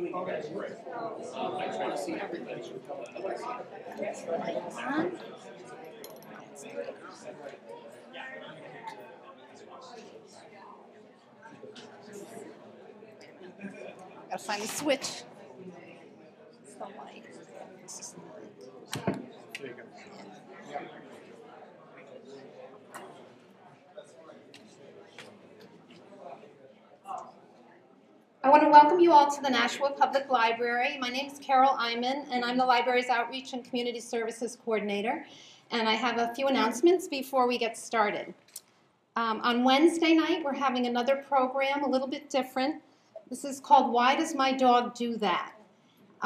doing you guys great. I try to see everything. Gotta find the switch. It's the light. There you go. I want to welcome you all to the Nashua Public Library. My name is Carol Iman, and I'm the library's Outreach and Community Services Coordinator. And I have a few announcements before we get started. On Wednesday night, we're having another program, a little bit different. This is called Why Does My Dog Do That?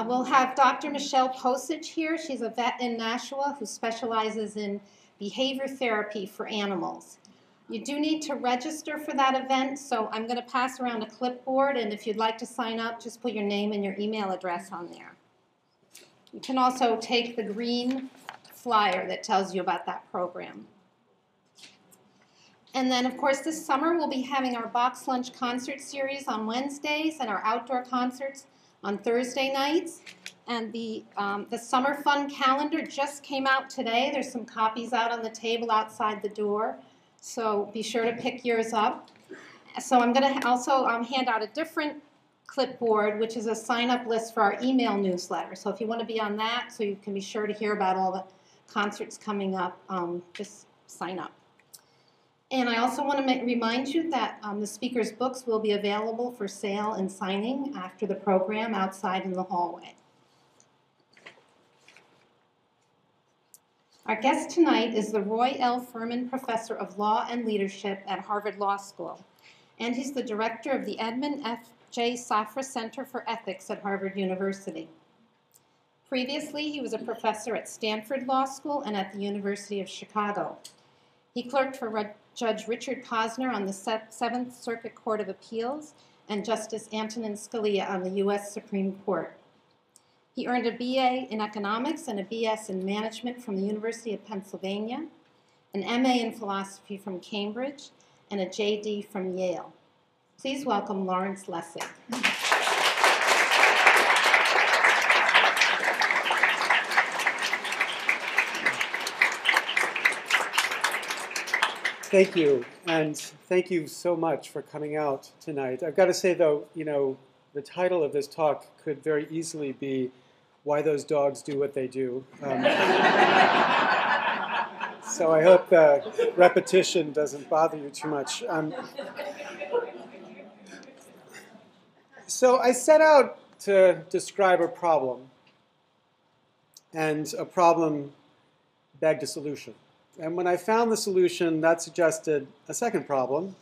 We'll have Dr. Michelle Posich here. She's a vet in Nashua who specializes in behavior therapy for animals. You do need to register for that event, so I'm going to pass around a clipboard, and if you'd like to sign up, just put your name and your email address on there. You can also take the green flyer that tells you about that program. And then, of course, this summer we'll be having our box lunch concert series on Wednesdays and our outdoor concerts on Thursday nights. And the summer fun calendar just came out today. There's some copies out on the table outside the door. So be sure to pick yours up. So I'm going to also hand out a different clipboard, which is a sign-up list for our email newsletter. So if you want to be on that, so you can be sure to hear about all the concerts coming up, just sign up. And I also want to remind you that the speakers' books will be available for sale and signing after the program outside in the hallway. Our guest tonight is the Roy L. Furman Professor of Law and Leadership at Harvard Law School, and he's the director of the Edmund F. J. Safra Center for Ethics at Harvard University. Previously, he was a professor at Stanford Law School and at the University of Chicago. He clerked for Judge Richard Posner on the Seventh Circuit Court of Appeals and Justice Antonin Scalia on the U.S. Supreme Court. He earned a BA in economics and a BS in management from the University of Pennsylvania, an MA in philosophy from Cambridge, and a JD from Yale. Please welcome Lawrence Lessig. Thank you, and thank you so much for coming out tonight. I've got to say, though, you know, the title of this talk could very easily be Why Those Dogs Do What They Do. So I hope the repetition doesn't bother you too much. So I set out to describe a problem, and a problem begged a solution. And when I found the solution, that suggested a second problem.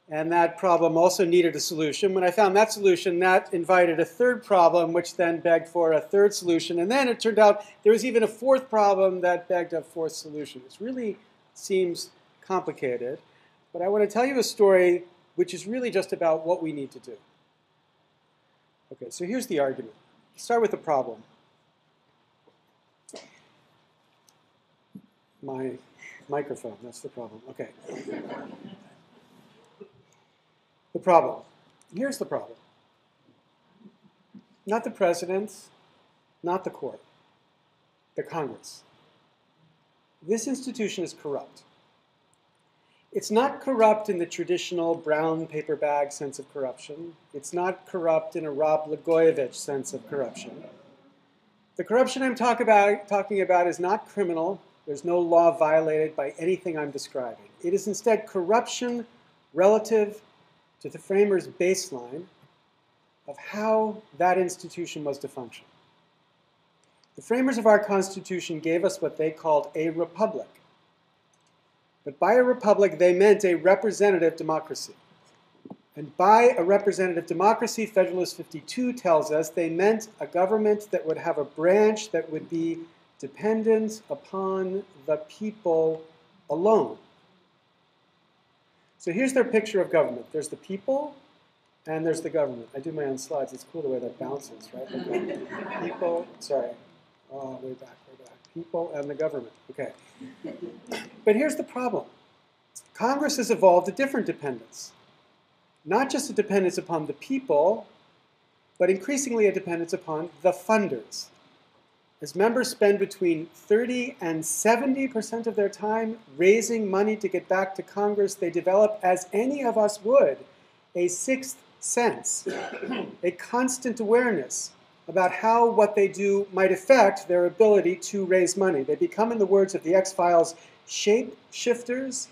And that problem also needed a solution. When I found that solution, that invited a third problem, which then begged for a third solution. And then it turned out there was even a fourth problem that begged a fourth solution. It really seems complicated. But I want to tell you a story which is really just about what we need to do. Okay, so here's the argument. Let's start with the problem. My microphone, that's the problem. Okay. The problem. Here's the problem. Not the president, not the court, the Congress. This institution is corrupt. It's not corrupt in the traditional brown paper bag sense of corruption. It's not corrupt in a Rob Blagojevich sense of corruption. The corruption I'm talking about is not criminal. There's no law violated by anything I'm describing. It is instead corruption relative to the framers' baseline of how that institution was to function. The framers of our Constitution gave us what they called a republic. But by a republic, they meant a representative democracy. And by a representative democracy, Federalist 52 tells us, they meant a government that would have a branch that would be dependent upon the people alone. So here's their picture of government. There's the people, and there's the government. I do my own slides. It's cool the way that bounces, right? Okay. People, sorry. Oh, way back. People and the government. Okay. But here's the problem. Congress has evolved a different dependence. Not just a dependence upon the people, but increasingly a dependence upon the funders. As members spend between 30 and 70% of their time raising money to get back to Congress, they develop, as any of us would, a sixth sense, a constant awareness about how what they do might affect their ability to raise money. They become, in the words of the X-Files, shape-shifters,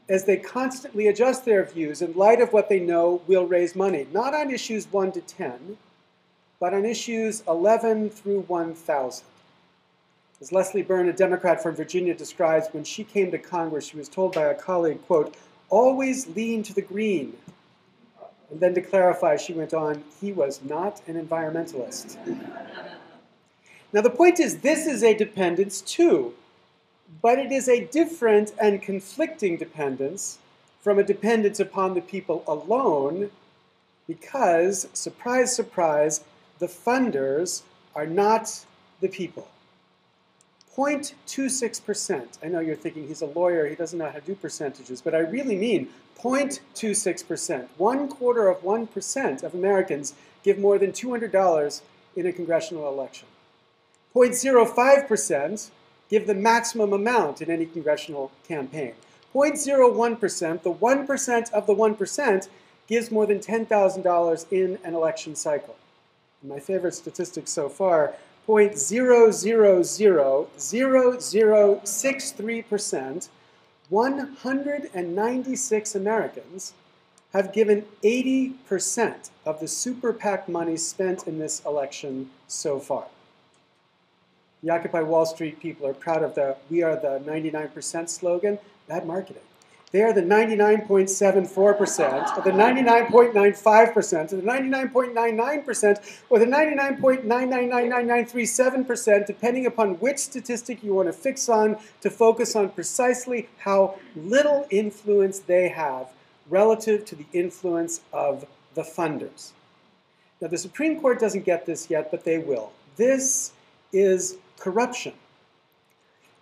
as they constantly adjust their views in light of what they know will raise money, not on issues 1 to 10, but on issues 11 through 1,000. As Leslie Byrne, a Democrat from Virginia, describes, when she came to Congress, she was told by a colleague, quote, "Always lean to the green." And then to clarify, she went on, he was not an environmentalist. Now the point is, this is a dependence too, but it is a different and conflicting dependence from a dependence upon the people alone, because, surprise, surprise, the funders are not the people. 0.26%. I know you're thinking he's a lawyer, he doesn't know how to do percentages, but I really mean 0.26%. 1/4% of Americans give more than $200 in a congressional election. 0.05% give the maximum amount in any congressional campaign. 0.01%, the 1% of the 1%, gives more than $10,000 in an election cycle. And my favorite statistic so far, 0.0000063%, 196 Americans have given 80% of the super PAC money spent in this election so far. The Occupy Wall Street people are proud of the "We are the 99% slogan. Bad marketing. They are the 99.74%, or the 99.95%, or the 99.99%, or the 99.9999937%, depending upon which statistic you want to fix on, to focus on precisely how little influence they have relative to the influence of the funders. Now, the Supreme Court doesn't get this yet, but they will. This is corruption.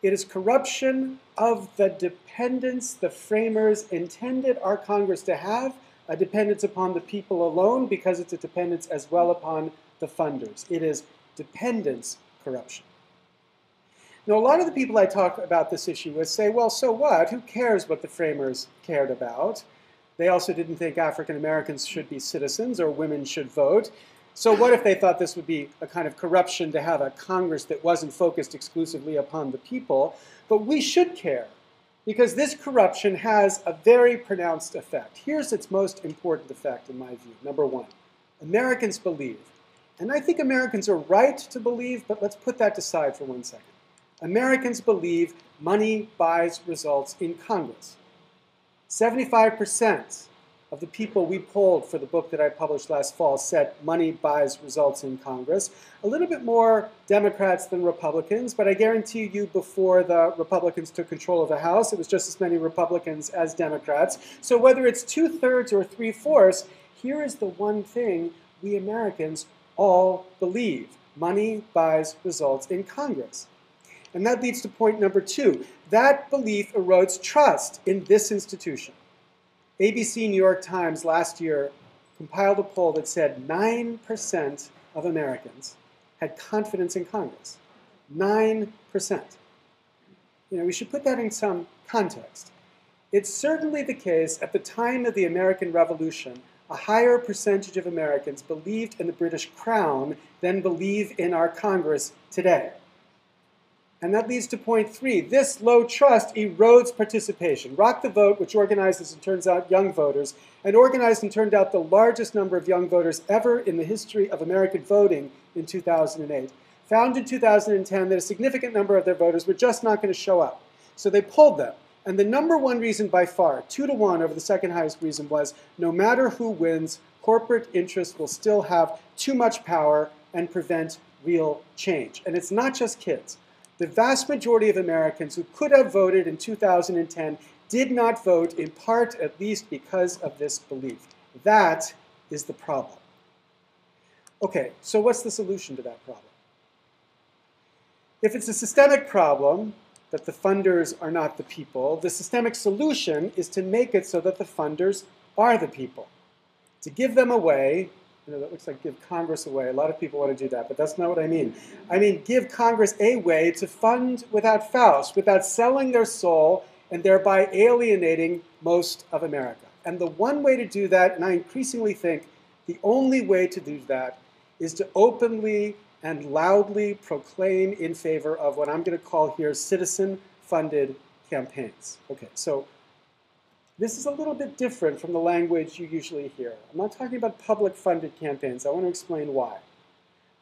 It is corruption of the dependence the framers intended our Congress to have, a dependence upon the people alone, because it's a dependence as well upon the funders. It is dependence corruption. Now, a lot of the people I talk about this issue with say, well, so what? Who cares what the framers cared about? They also didn't think African Americans should be citizens or women should vote. So what if they thought this would be a kind of corruption to have a Congress that wasn't focused exclusively upon the people? But we should care, because this corruption has a very pronounced effect. Here's its most important effect, in my view. Number one, Americans believe. And I think Americans are right to believe, but let's put that aside for 1 second. Americans believe money buys results in Congress. 75% of the people we polled for the book that I published last fall said money buys results in Congress. A little bit more Democrats than Republicans, but I guarantee you before the Republicans took control of the House, it was just as many Republicans as Democrats. So whether it's 2/3 or 3/4, here is the one thing we Americans all believe. Money buys results in Congress. And that leads to point number two. That belief erodes trust in this institution. ABC New York Times last year compiled a poll that said 9% of Americans had confidence in Congress. 9%. You know, we should put that in some context. It's certainly the case at the time of the American Revolution, a higher percentage of Americans believed in the British Crown than believe in our Congress today. And that leads to point three. This low trust erodes participation. Rock the Vote, which organizes and turns out young voters, and organized and turned out the largest number of young voters ever in the history of American voting in 2008, found in 2010 that a significant number of their voters were just not going to show up. So they polled them. And the number one reason by far, 2-to-1 over the second highest reason, was no matter who wins, corporate interests will still have too much power and prevent real change. And it's not just kids. The vast majority of Americans who could have voted in 2010 did not vote, in part at least because of this belief. That is the problem. Okay, so what's the solution to that problem? If it's a systemic problem, that the funders are not the people, the systemic solution is to make it so that the funders are the people. To give them away that looks like give Congress away. A lot of people want to do that, but that's not what I mean. I mean give Congress a way to fund without Faust, without selling their soul and thereby alienating most of America. And the one way to do that, and I increasingly think the only way to do that, is to openly and loudly proclaim in favor of what I'm going to call here citizen-funded campaigns. Okay, so this is a little bit different from the language you usually hear. I'm not talking about public-funded campaigns. I want to explain why.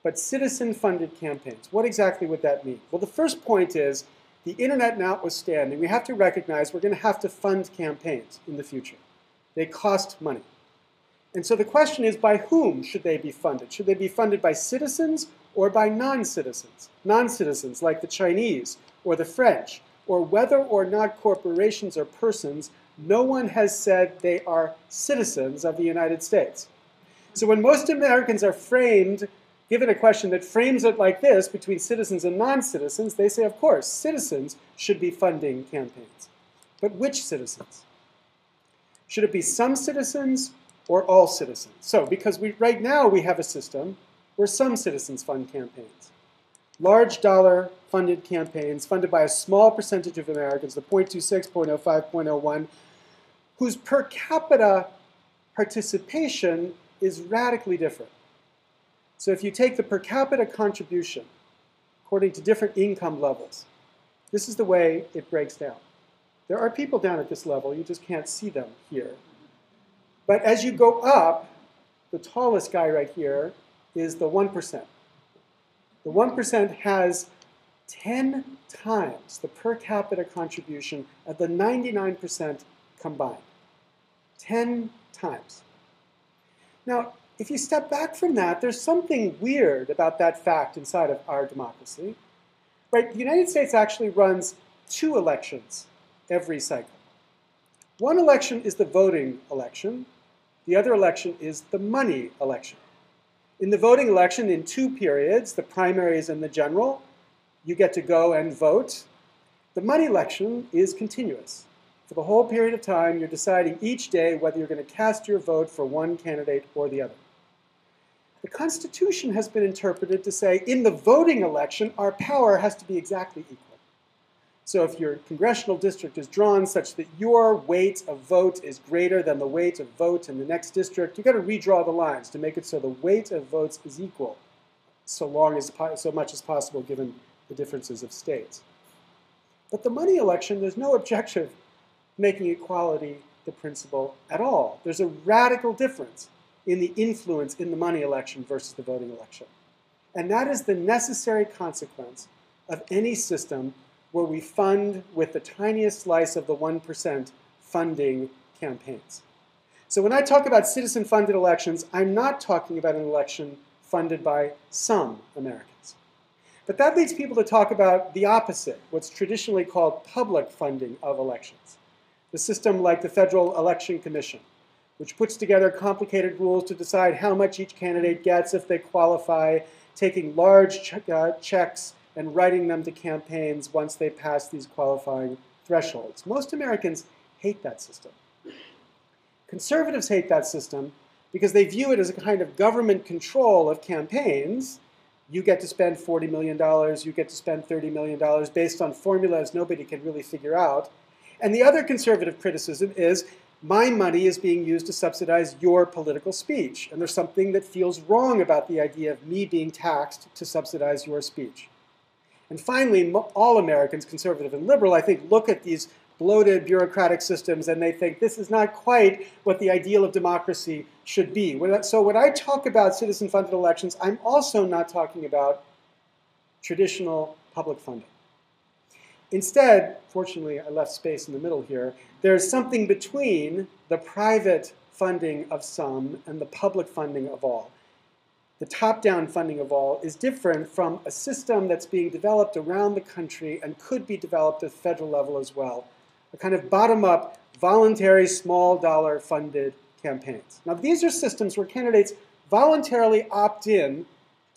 But citizen-funded campaigns, what exactly would that mean? Well, the first point is, the internet notwithstanding, we have to recognize we're going to have to fund campaigns in the future. They cost money. And so the question is, by whom should they be funded? Should they be funded by citizens or by non-citizens? Non-citizens like the Chinese or the French, or whether or not corporations or persons, no one has said they are citizens of the United States. So when most Americans are framed, given a question that frames it like this, between citizens and non-citizens, they say, of course, citizens should be funding campaigns. But which citizens? Should it be some citizens or all citizens? So, because right now we have a system where some citizens fund campaigns. Large dollar funded campaigns funded by a small percentage of Americans, the 0.26, 0.05, 0.01, whose per capita participation is radically different. So if you take the per capita contribution according to different income levels, this is the way it breaks down. There are people down at this level, you just can't see them here. But as you go up, the tallest guy right here is the 1%. The 1% has 10 times the per capita contribution of the 99% combined. 10 times. Now, if you step back from that, there's something weird about that fact inside of our democracy. Right? The United States actually runs 2 elections every cycle. One election is the voting election. The other election is the money election. In the voting election, in 2 periods, the primaries and the general, you get to go and vote. The money election is continuous. For the whole period of time, you're deciding each day whether you're going to cast your vote for one candidate or the other. The Constitution has been interpreted to say, in the voting election, our power has to be exactly equal. So if your congressional district is drawn such that your weight of vote is greater than the weight of vote in the next district, you've got to redraw the lines to make it so the weight of votes is equal, so much as possible given the differences of states. But the money election, there's no objective making equality the principle at all. There's a radical difference in the influence in the money election versus the voting election. And that is the necessary consequence of any system where we fund with the tiniest slice of the 1% funding campaigns. So when I talk about citizen-funded elections, I'm not talking about an election funded by some Americans. But that leads people to talk about the opposite, what's traditionally called public funding of elections. The system like the Federal Election Commission, which puts together complicated rules to decide how much each candidate gets if they qualify, taking large checks and writing them to campaigns once they pass these qualifying thresholds. Most Americans hate that system. Conservatives hate that system because they view it as a kind of government control of campaigns. You get to spend $40 million, you get to spend $30 million based on formulas nobody can really figure out. And the other conservative criticism is, my money is being used to subsidize your political speech. And there's something that feels wrong about the idea of me being taxed to subsidize your speech. And finally, all Americans, conservative and liberal, I think, look at these bloated bureaucratic systems and they think this is not quite what the ideal of democracy should be. So when I talk about citizen-funded elections, I'm also not talking about traditional public funding. Instead, fortunately, I left space in the middle here, there's something between the private funding of some and the public funding of all. The top-down funding of all is different from a system that's being developed around the country and could be developed at the federal level as well. A kind of bottom-up, voluntary, small dollar funded campaigns. Now, these are systems where candidates voluntarily opt in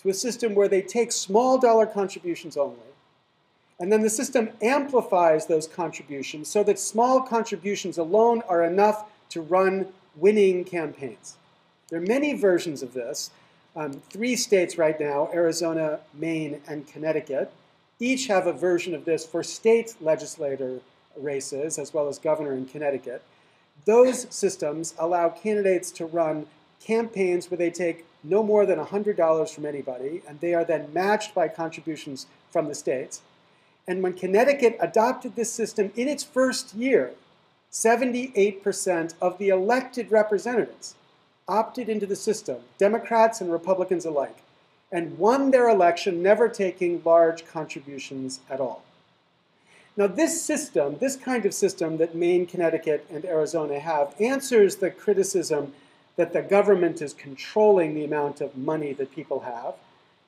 to a system where they take small dollar contributions only. And then the system amplifies those contributions so that small contributions alone are enough to run winning campaigns. There are many versions of this. 3 states right now, Arizona, Maine, and Connecticut, each have a version of this for state legislator races, as well as governor in Connecticut. Those systems allow candidates to run campaigns where they take no more than $100 from anybody, and they are then matched by contributions from the states. And when Connecticut adopted this system in its first year, 78% of the elected representatives opted into the system, Democrats and Republicans alike, and won their election, never taking large contributions at all. Now this system, this kind of system that Maine, Connecticut, and Arizona have, answers the criticism that the government is controlling the amount of money that people have,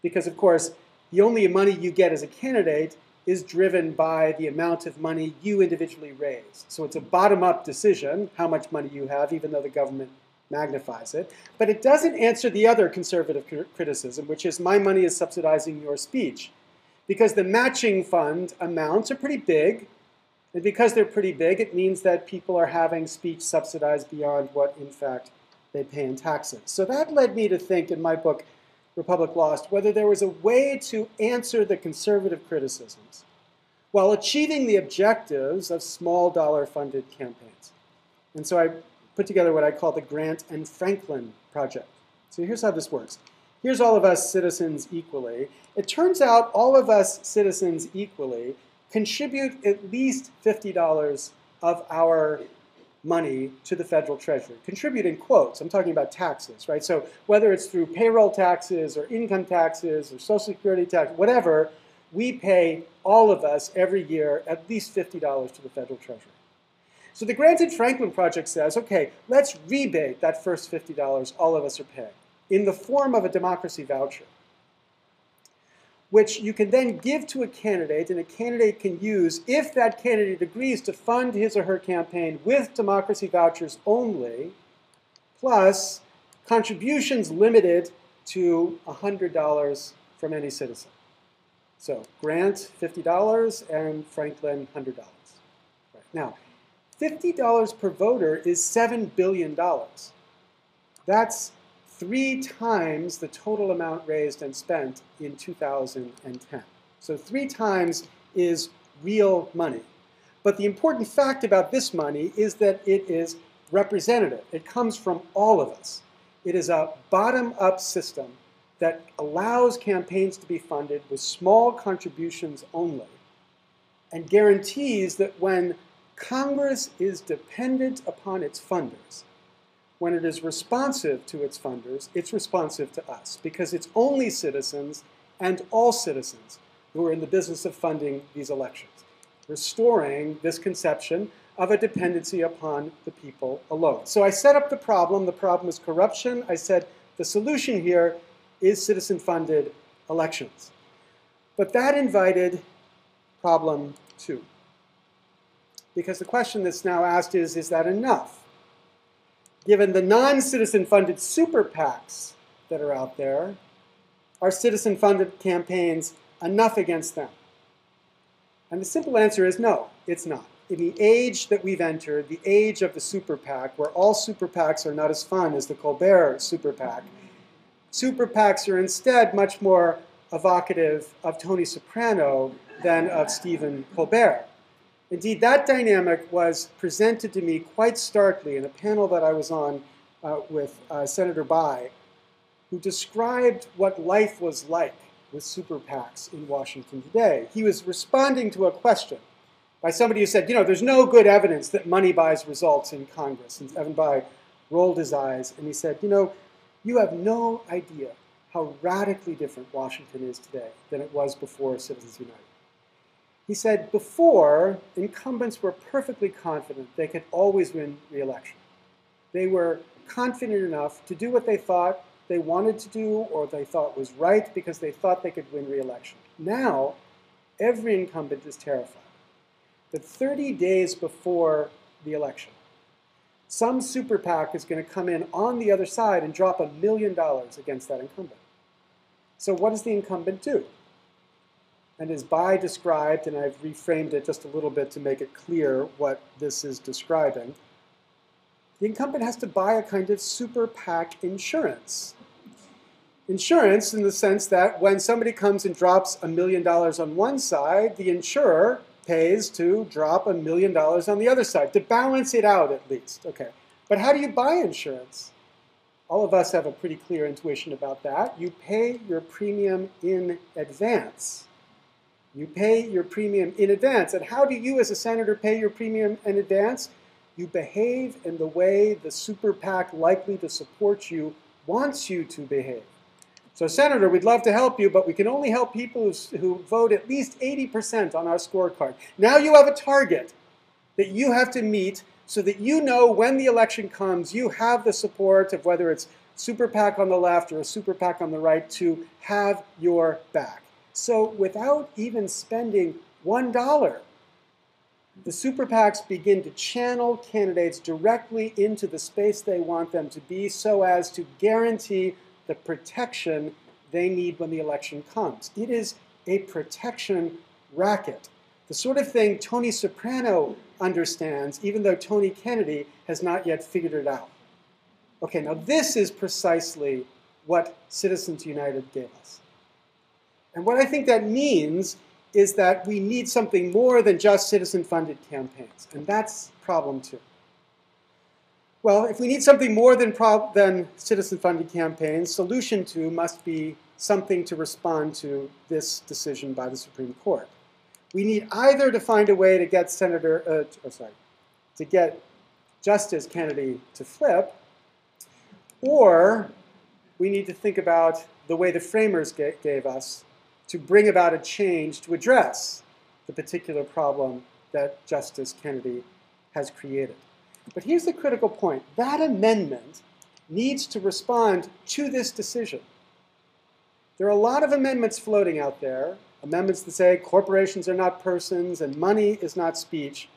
because of course, the only money you get as a candidate is driven by the amount of money you individually raise. So it's a bottom-up decision, how much money you have, even though the government magnifies it. But it doesn't answer the other conservative criticism, which is my money is subsidizing your speech. Because the matching fund amounts are pretty big, and because they're pretty big, it means that people are having speech subsidized beyond what, in fact, they pay in taxes. So that led me to think in my book, Republic Lost, whether there was a way to answer the conservative criticisms while achieving the objectives of small dollar funded campaigns. And so I put together what I call the Grant and Franklin Project. So here's how this works. Here's all of us citizens equally. It turns out all of us citizens equally contribute at least $50 of our money to the federal treasury. Contribute in quotes. I'm talking about taxes, right? So whether it's through payroll taxes or income taxes or Social Security tax, whatever, we pay, all of us, every year, at least $50 to the federal treasury. So the Grant and Franklin Project says, okay, let's rebate that first $50 all of us are paying in the form of a democracy voucher, which you can then give to a candidate, and a candidate can use if that candidate agrees to fund his or her campaign with democracy vouchers only, plus contributions limited to $100 from any citizen. So Grant, $50, and Franklin, $100. Right. Now, $50 per voter is $7 billion. That's 3 times the total amount raised and spent in 2010. So 3 times is real money. But the important fact about this money is that it is representative. It comes from all of us. It is a bottom-up system that allows campaigns to be funded with small contributions only and guarantees that when Congress is dependent upon its funders, when it is responsive to its funders, it's responsive to us, because it's only citizens and all citizens who are in the business of funding these elections, restoring this conception of a dependency upon the people alone. So I set up the problem. The problem is corruption. I said the solution here is citizen-funded elections. But that invited problem 2. Because the question that's now asked is that enough? Given the non-citizen-funded super PACs that are out there, are citizen-funded campaigns enough against them? And the simple answer is no, it's not. In the age that we've entered, the age of the super PAC, where all super PACs are not as fun as the Colbert super PAC, super PACs are instead much more evocative of Tony Soprano than of Stephen Colbert. Indeed, that dynamic was presented to me quite starkly in a panel that I was on with Senator Bai, who described what life was like with super PACs in Washington today. He was responding to a question by somebody who said, you know, there's no good evidence that money buys results in Congress. And Evan Bai rolled his eyes and he said, you know, you have no idea how radically different Washington is today than it was before Citizens United. He said before, incumbents were perfectly confident they could always win re-election. They were confident enough to do what they thought they wanted to do or they thought was right because they thought they could win re-election. Now, every incumbent is terrified that 30 days before the election, some super PAC is going to come in on the other side and drop $1 million against that incumbent. So what does the incumbent do? And as Bai described, and I've reframed it just a little bit to make it clear what this is describing, the incumbent has to buy a kind of super PAC insurance. Insurance in the sense that when somebody comes and drops $1 million on one side, the insurer pays to drop $1 million on the other side, to balance it out at least. Okay. But how do you buy insurance? All of us have a pretty clear intuition about that. You pay your premium in advance. You pay your premium in advance. And how do you as a senator pay your premium in advance? You behave in the way the super PAC likely to support you wants you to behave. So, Senator, we'd love to help you, but we can only help people who vote at least 80% on our scorecard. Now you have a target that you have to meet so that you know when the election comes, you have the support of whether it's super PAC on the left or a super PAC on the right to have your back. So without even spending $1, the super PACs begin to channel candidates directly into the space they want them to be so as to guarantee the protection they need when the election comes. It is a protection racket. The sort of thing Tony Soprano understands, even though Tony Kennedy has not yet figured it out. Okay, now this is precisely what Citizens United gave us. And what I think that means is that we need something more than just citizen-funded campaigns, and that's problem 2. Well, if we need something more than citizen-funded campaigns, solution 2 must be something to respond to this decision by the Supreme Court. We need either to find a way to get to get Justice Kennedy to flip, or we need to think about the way the framers gave us to bring about a change to address the particular problem that Justice Kennedy has created. But here's the critical point. That amendment needs to respond to this decision. There are a lot of amendments floating out there, amendments that say corporations are not persons and money is not speech.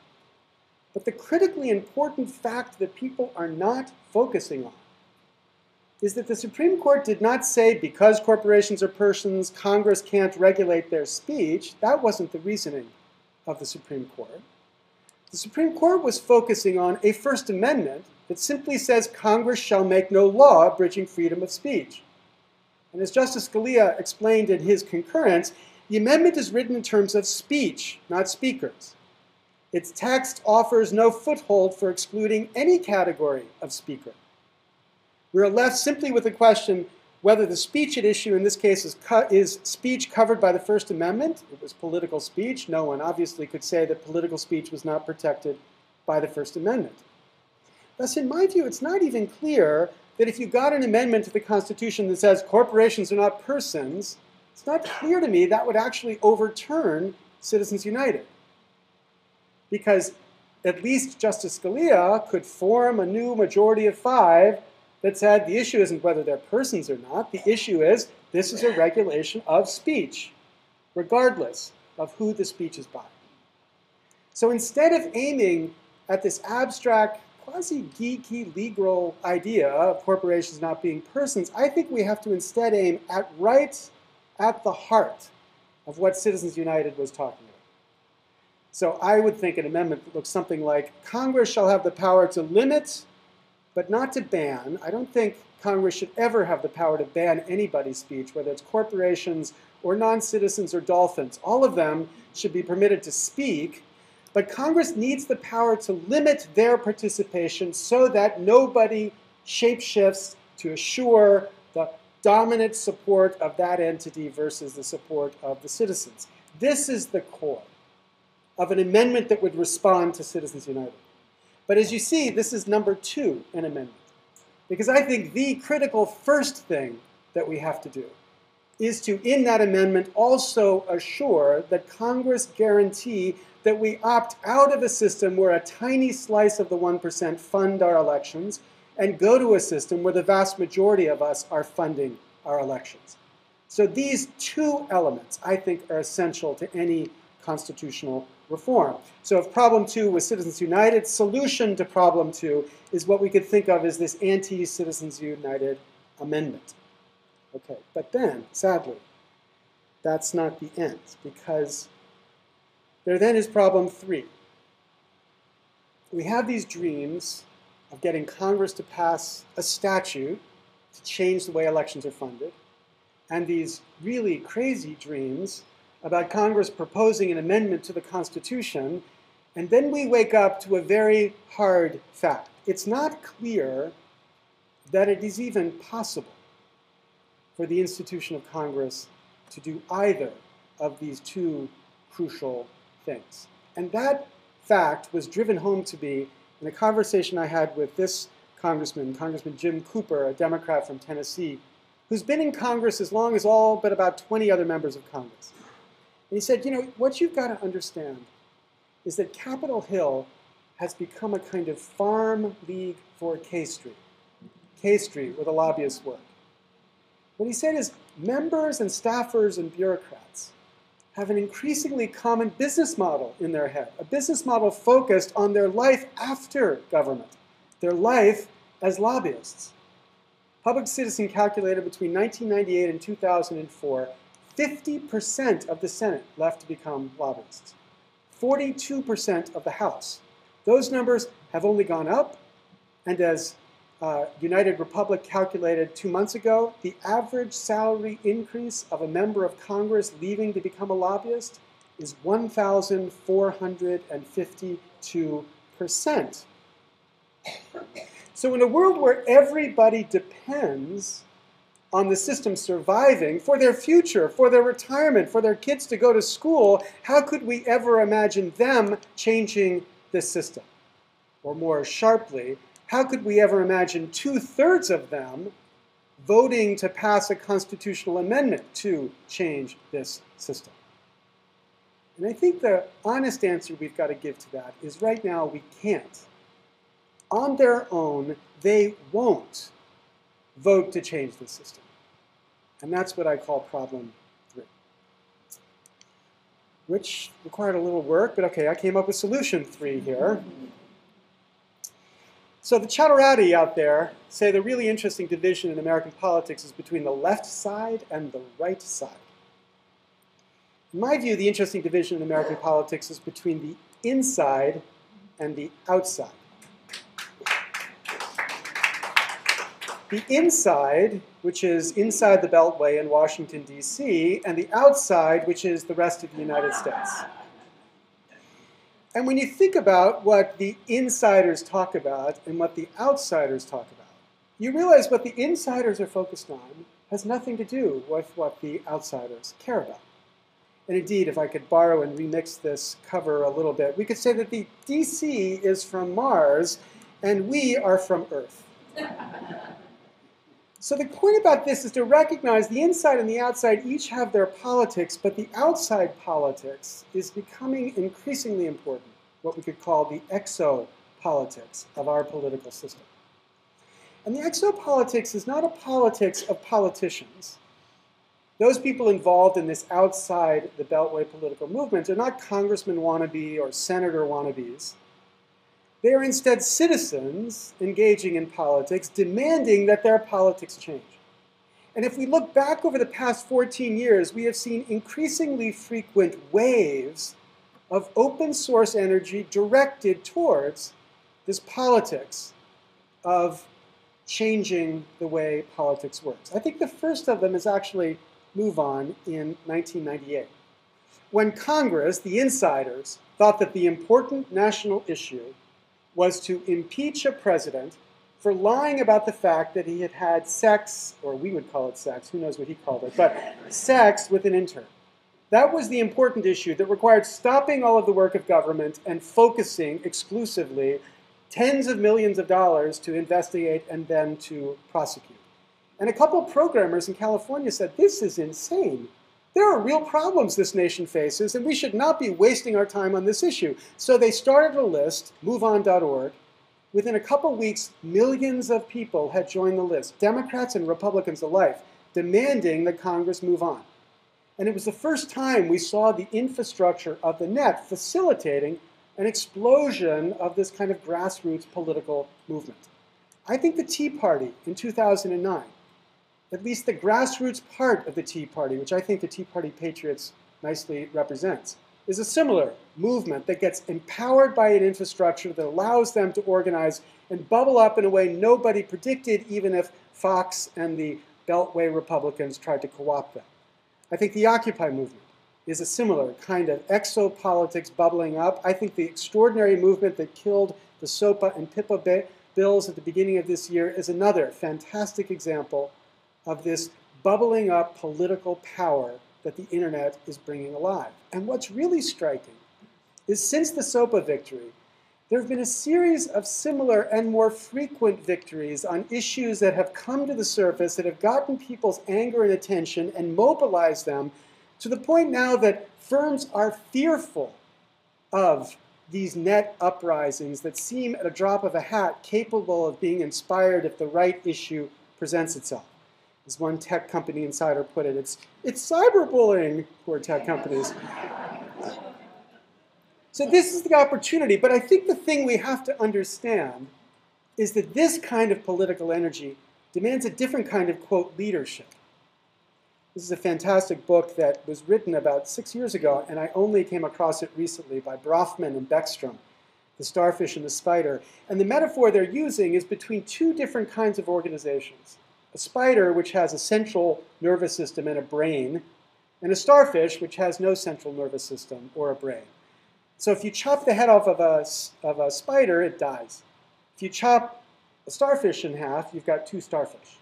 But the critically important fact that people are not focusing on is that the Supreme Court did not say because corporations are persons, Congress can't regulate their speech. That wasn't the reasoning of the Supreme Court. The Supreme Court was focusing on a First Amendment that simply says Congress shall make no law abridging freedom of speech. And as Justice Scalia explained in his concurrence, the amendment is written in terms of speech, not speakers. Its text offers no foothold for excluding any category of speaker. We are left simply with the question whether the speech at issue in this case is speech covered by the First Amendment. It was political speech. No one obviously could say that political speech was not protected by the First Amendment. Thus, in my view, it's not even clear that if you got an amendment to the Constitution that says corporations are not persons, it's not clear to me that would actually overturn Citizens United. Because at least Justice Scalia could form a new majority of 5 that said the issue isn't whether they're persons or not. The issue is this is a regulation of speech, regardless of who the speech is by. So instead of aiming at this abstract, quasi-geeky legal idea of corporations not being persons, I think we have to instead aim right at the heart of what Citizens United was talking about. So I would think an amendment that looks something like, Congress shall have the power to limit, but not to ban. I don't think Congress should ever have the power to ban anybody's speech, whether it's corporations or non-citizens or dolphins. All of them should be permitted to speak, but Congress needs the power to limit their participation so that nobody shapeshifts to assure the dominant support of that entity versus the support of the citizens. This is the core of an amendment that would respond to Citizens United. But as you see, this is number 2 in amendment. Because I think the critical first thing that we have to do is to, in that amendment, also assure that Congress guarantee that we opt out of a system where a tiny slice of the 1% fund our elections and go to a system where the vast majority of us are funding our elections. So these 2 elements, I think, are essential to any constitutional reform. So if problem 2 was Citizens United, solution to problem 2 is what we could think of as this anti-Citizens United amendment. Okay, but then, sadly, that's not the end, because there then is problem 3. We have these dreams of getting Congress to pass a statute to change the way elections are funded, and these really crazy dreams about Congress proposing an amendment to the Constitution, and then we wake up to a very hard fact. It's not clear that it is even possible for the institution of Congress to do either of these two crucial things. And that fact was driven home to me in a conversation I had with this Congressman Jim Cooper, a Democrat from Tennessee, who's been in Congress as long as all but about 20 other members of Congress. And he said, you know, what you've got to understand is that Capitol Hill has become a kind of farm league for K Street. K Street, where the lobbyists work. What he said is members and staffers and bureaucrats have an increasingly common business model in their head, a business model focused on their life after government, their life as lobbyists. Public Citizen calculated between 1998 and 2004, 50% of the Senate left to become lobbyists, 42% of the House. Those numbers have only gone up, and as United Republic calculated 2 months ago, the average salary increase of a member of Congress leaving to become a lobbyist is 1,452%. So in a world where everybody depends on the system surviving for their future, for their retirement, for their kids to go to school, how could we ever imagine them changing this system? Or more sharply, how could we ever imagine 2/3 of them voting to pass a constitutional amendment to change this system? And I think the honest answer we've got to give to that is right now we can't. On their own, they won't vote to change the system. And that's what I call problem 3. Which required a little work, but okay, I came up with solution 3 here. So the Chatterati out there say the really interesting division in American politics is between the left side and the right side. In my view, the interesting division in American politics is between the inside and the outside. The inside, which is inside the Beltway in Washington, D.C., and the outside, which is the rest of the United States. And when you think about what the insiders talk about and what the outsiders talk about, you realize what the insiders are focused on has nothing to do with what the outsiders care about. And indeed, if I could borrow and remix this cover a little bit, we could say that the DC is from Mars and we are from Earth. So the point about this is to recognize the inside and the outside each have their politics, but the outside politics is becoming increasingly important, what we could call the exopolitics of our political system. And the exopolitics is not a politics of politicians. Those people involved in this outside the Beltway political movement are not congressman wannabe or senator wannabes. They are instead citizens engaging in politics, demanding that their politics change. And if we look back over the past 14 years, we have seen increasingly frequent waves of open source energy directed towards this politics of changing the way politics works. I think the first of them is actually MoveOn in 1998, when Congress, the insiders, thought that the important national issue was to impeach a president for lying about the fact that he had had sex, or we would call it sex, who knows what he called it, but sex with an intern. That was the important issue that required stopping all of the work of government and focusing exclusively tens of millions of dollars to investigate and then to prosecute. And a couple of programmers in California said, this is insane. There are real problems this nation faces, and we should not be wasting our time on this issue. So they started a list, moveon.org. Within a couple weeks, millions of people had joined the list, Democrats and Republicans alike, demanding that Congress move on. And it was the first time we saw the infrastructure of the net facilitating an explosion of this kind of grassroots political movement. I think the Tea Party in 2009, at least the grassroots part of the Tea Party, which I think the Tea Party Patriots nicely represents, is a similar movement that gets empowered by an infrastructure that allows them to organize and bubble up in a way nobody predicted, even if Fox and the Beltway Republicans tried to co-opt them. I think the Occupy movement is a similar kind of exopolitics bubbling up. I think the extraordinary movement that killed the SOPA and PIPA bills at the beginning of this year is another fantastic example of this bubbling up political power that the internet is bringing alive. And what's really striking is since the SOPA victory, there have been a series of similar and more frequent victories on issues that have come to the surface, that have gotten people's anger and attention and mobilized them to the point now that firms are fearful of these net uprisings that seem at a drop of a hat capable of being inspired if the right issue presents itself. As one tech company insider put it, it's cyberbullying for tech companies. So this is the opportunity, but I think the thing we have to understand is that this kind of political energy demands a different kind of, quote, leadership. This is a fantastic book that was written about 6 years ago, and I only came across it recently, by Brofman and Beckstrom, The Starfish and the Spider. And the metaphor they're using is between two different kinds of organizations. A spider, which has a central nervous system and a brain, and a starfish, which has no central nervous system or a brain. So if you chop the head off of a spider, it dies. If you chop a starfish in half, you've got two starfish.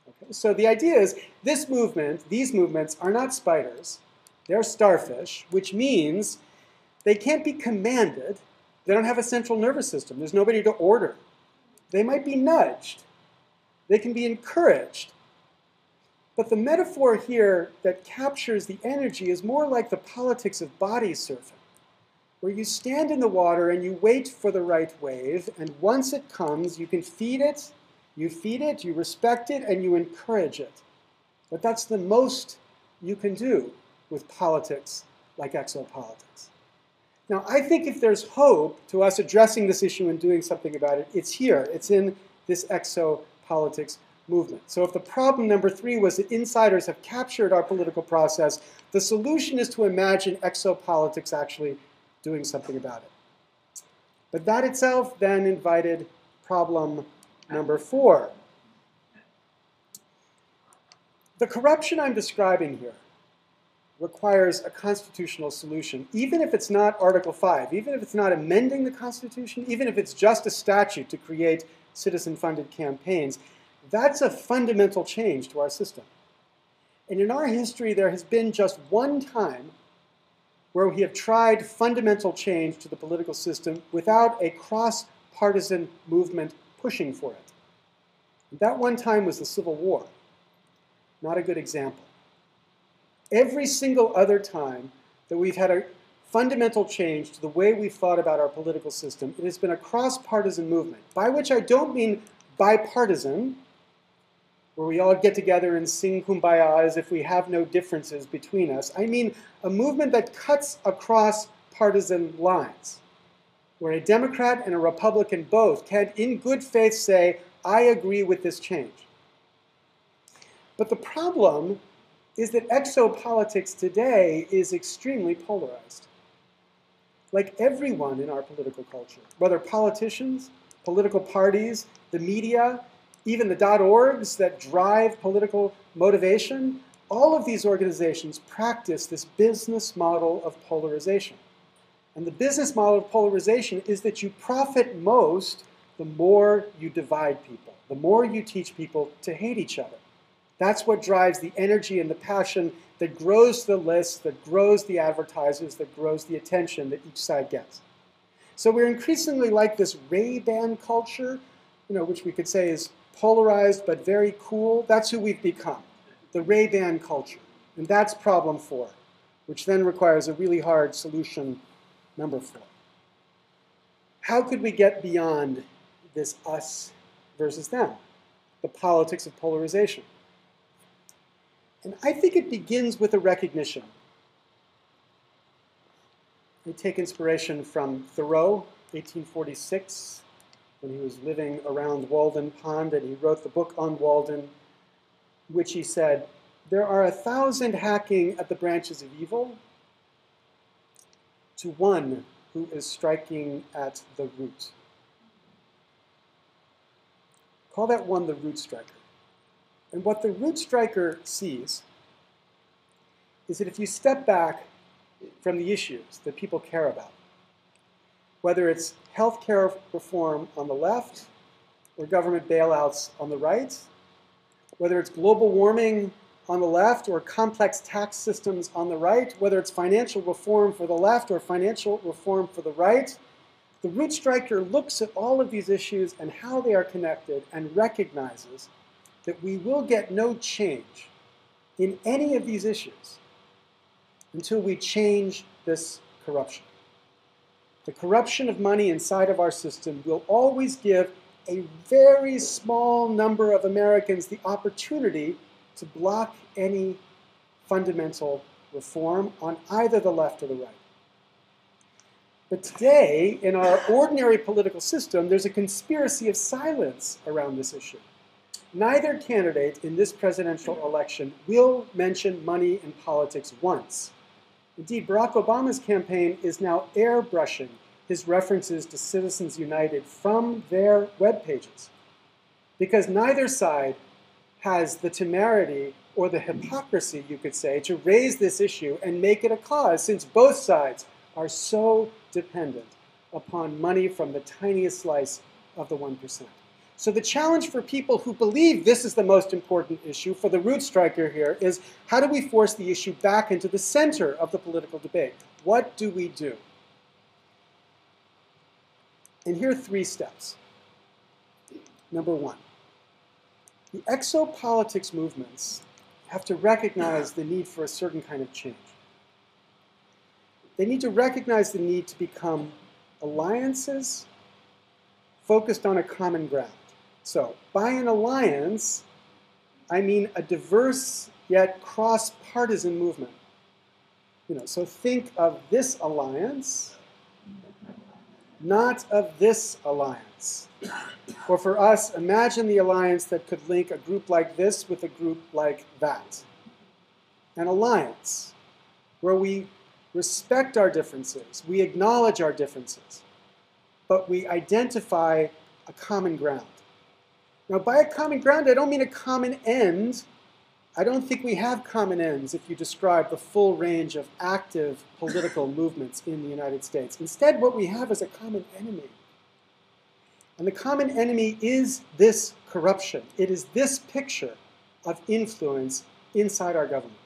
Okay? So the idea is these movements are not spiders. They're starfish, which means they can't be commanded. They don't have a central nervous system. There's nobody to order. They might be nudged. They can be encouraged. But the metaphor here that captures the energy is more like the politics of body surfing, where you stand in the water and you wait for the right wave, and once it comes, you can feed it, you respect it, and you encourage it. But that's the most you can do with politics like exopolitics. Now, I think if there's hope to us addressing this issue and doing something about it, it's here. It's in this exopolitics movement. So if the problem number 3 was that insiders have captured our political process, the solution is to imagine exopolitics actually doing something about it. But that itself then invited problem number 4. The corruption I'm describing here requires a constitutional solution, even if it's not Article 5, even if it's not amending the Constitution, even if it's just a statute to create citizen-funded campaigns. That's a fundamental change to our system. And in our history, there has been just one time where we have tried fundamental change to the political system without a cross-partisan movement pushing for it. And that one time was the Civil War. Not a good example. Every single other time that we've had a fundamental change to the way we've thought about our political system, it has been a cross-partisan movement, by which I don't mean bipartisan, where we all get together and sing kumbaya as if we have no differences between us. I mean a movement that cuts across partisan lines, where a Democrat and a Republican both can, in good faith, say, I agree with this change. But the problem is that exopolitics today is extremely polarized. Like everyone in our political culture, whether politicians, political parties, the media, even the .orgs that drive political motivation, all of these organizations practice this business model of polarization. And the business model of polarization is that you profit most the more you divide people, the more you teach people to hate each other. That's what drives the energy and the passion that grows the lists, that grows the advertisers, that grows the attention that each side gets. So we're increasingly like this Ray-Ban culture, which we could say is polarized but very cool. That's who we've become, the Ray-Ban culture. And that's problem 4, which then requires a really hard solution number 4. How could we get beyond this us versus them, the politics of polarization? And I think it begins with a recognition. We take inspiration from Thoreau, 1846, when he was living around Walden Pond, and he wrote the book on Walden, which he said, there are 1,000 hacking at the branches of evil, to one who is striking at the root. Call that one the root striker. And what the root striker sees is that if you step back from the issues that people care about, whether it's healthcare reform on the left or government bailouts on the right, whether it's global warming on the left or complex tax systems on the right, whether it's financial reform for the left or financial reform for the right, the root striker looks at all of these issues and how they are connected and recognizes that we will get no change in any of these issues until we change this corruption. The corruption of money inside of our system will always give a very small number of Americans the opportunity to block any fundamental reform on either the left or the right. But today, in our ordinary political system, there's a conspiracy of silence around this issue. Neither candidate in this presidential election will mention money in politics once. Indeed, Barack Obama's campaign is now airbrushing his references to Citizens United from their web pages, because neither side has the temerity or the hypocrisy, you could say, to raise this issue and make it a cause, since both sides are so dependent upon money from the tiniest slice of the 1%. So the challenge for people who believe this is the most important issue, for the root striker here, is how do we force the issue back into the center of the political debate? What do we do? And here are 3 steps. Number 1, the exopolitics movements have to recognize the need for a certain kind of change. They need to recognize the need to become alliances focused on a common ground. So, by an alliance, I mean a diverse yet cross-partisan movement. So think of this alliance, not of this alliance. Or for us, imagine the alliance that could link a group like this with a group like that. An alliance where we respect our differences, we acknowledge our differences, but we identify a common ground. Now, by a common ground, I don't mean a common end. I don't think we have common ends if you describe the full range of active political movements in the United States. Instead, what we have is a common enemy. And the common enemy is this corruption. It is this picture of influence inside our government.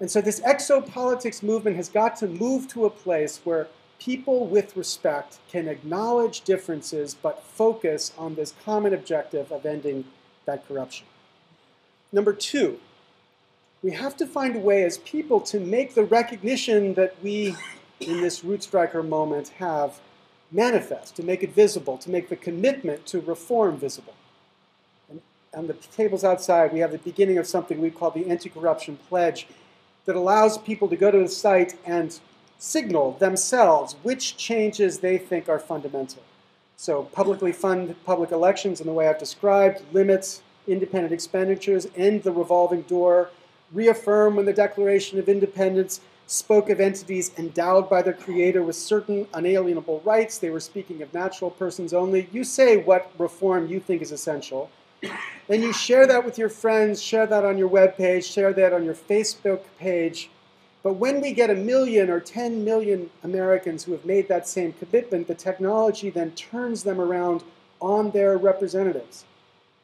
And so this exopolitics movement has got to move to a place where people with respect can acknowledge differences but focus on this common objective of ending that corruption. Number 2, we have to find a way as people to make the recognition that we, in this root striker moment, have manifest, to make it visible, to make the commitment to reform visible. And on the tables outside, we have the beginning of something we call the Anti-Corruption Pledge that allows people to go to the site and signal themselves which changes they think are fundamental. So publicly fund public elections in the way I've described, limit independent expenditures, end the revolving door, reaffirm when the Declaration of Independence spoke of entities endowed by their creator with certain unalienable rights. They were speaking of natural persons only. You say what reform you think is essential. Then you share that with your friends, share that on your webpage, share that on your Facebook page. But when we get 1 million or 10 million Americans who have made that same commitment, the technology then turns them around on their representatives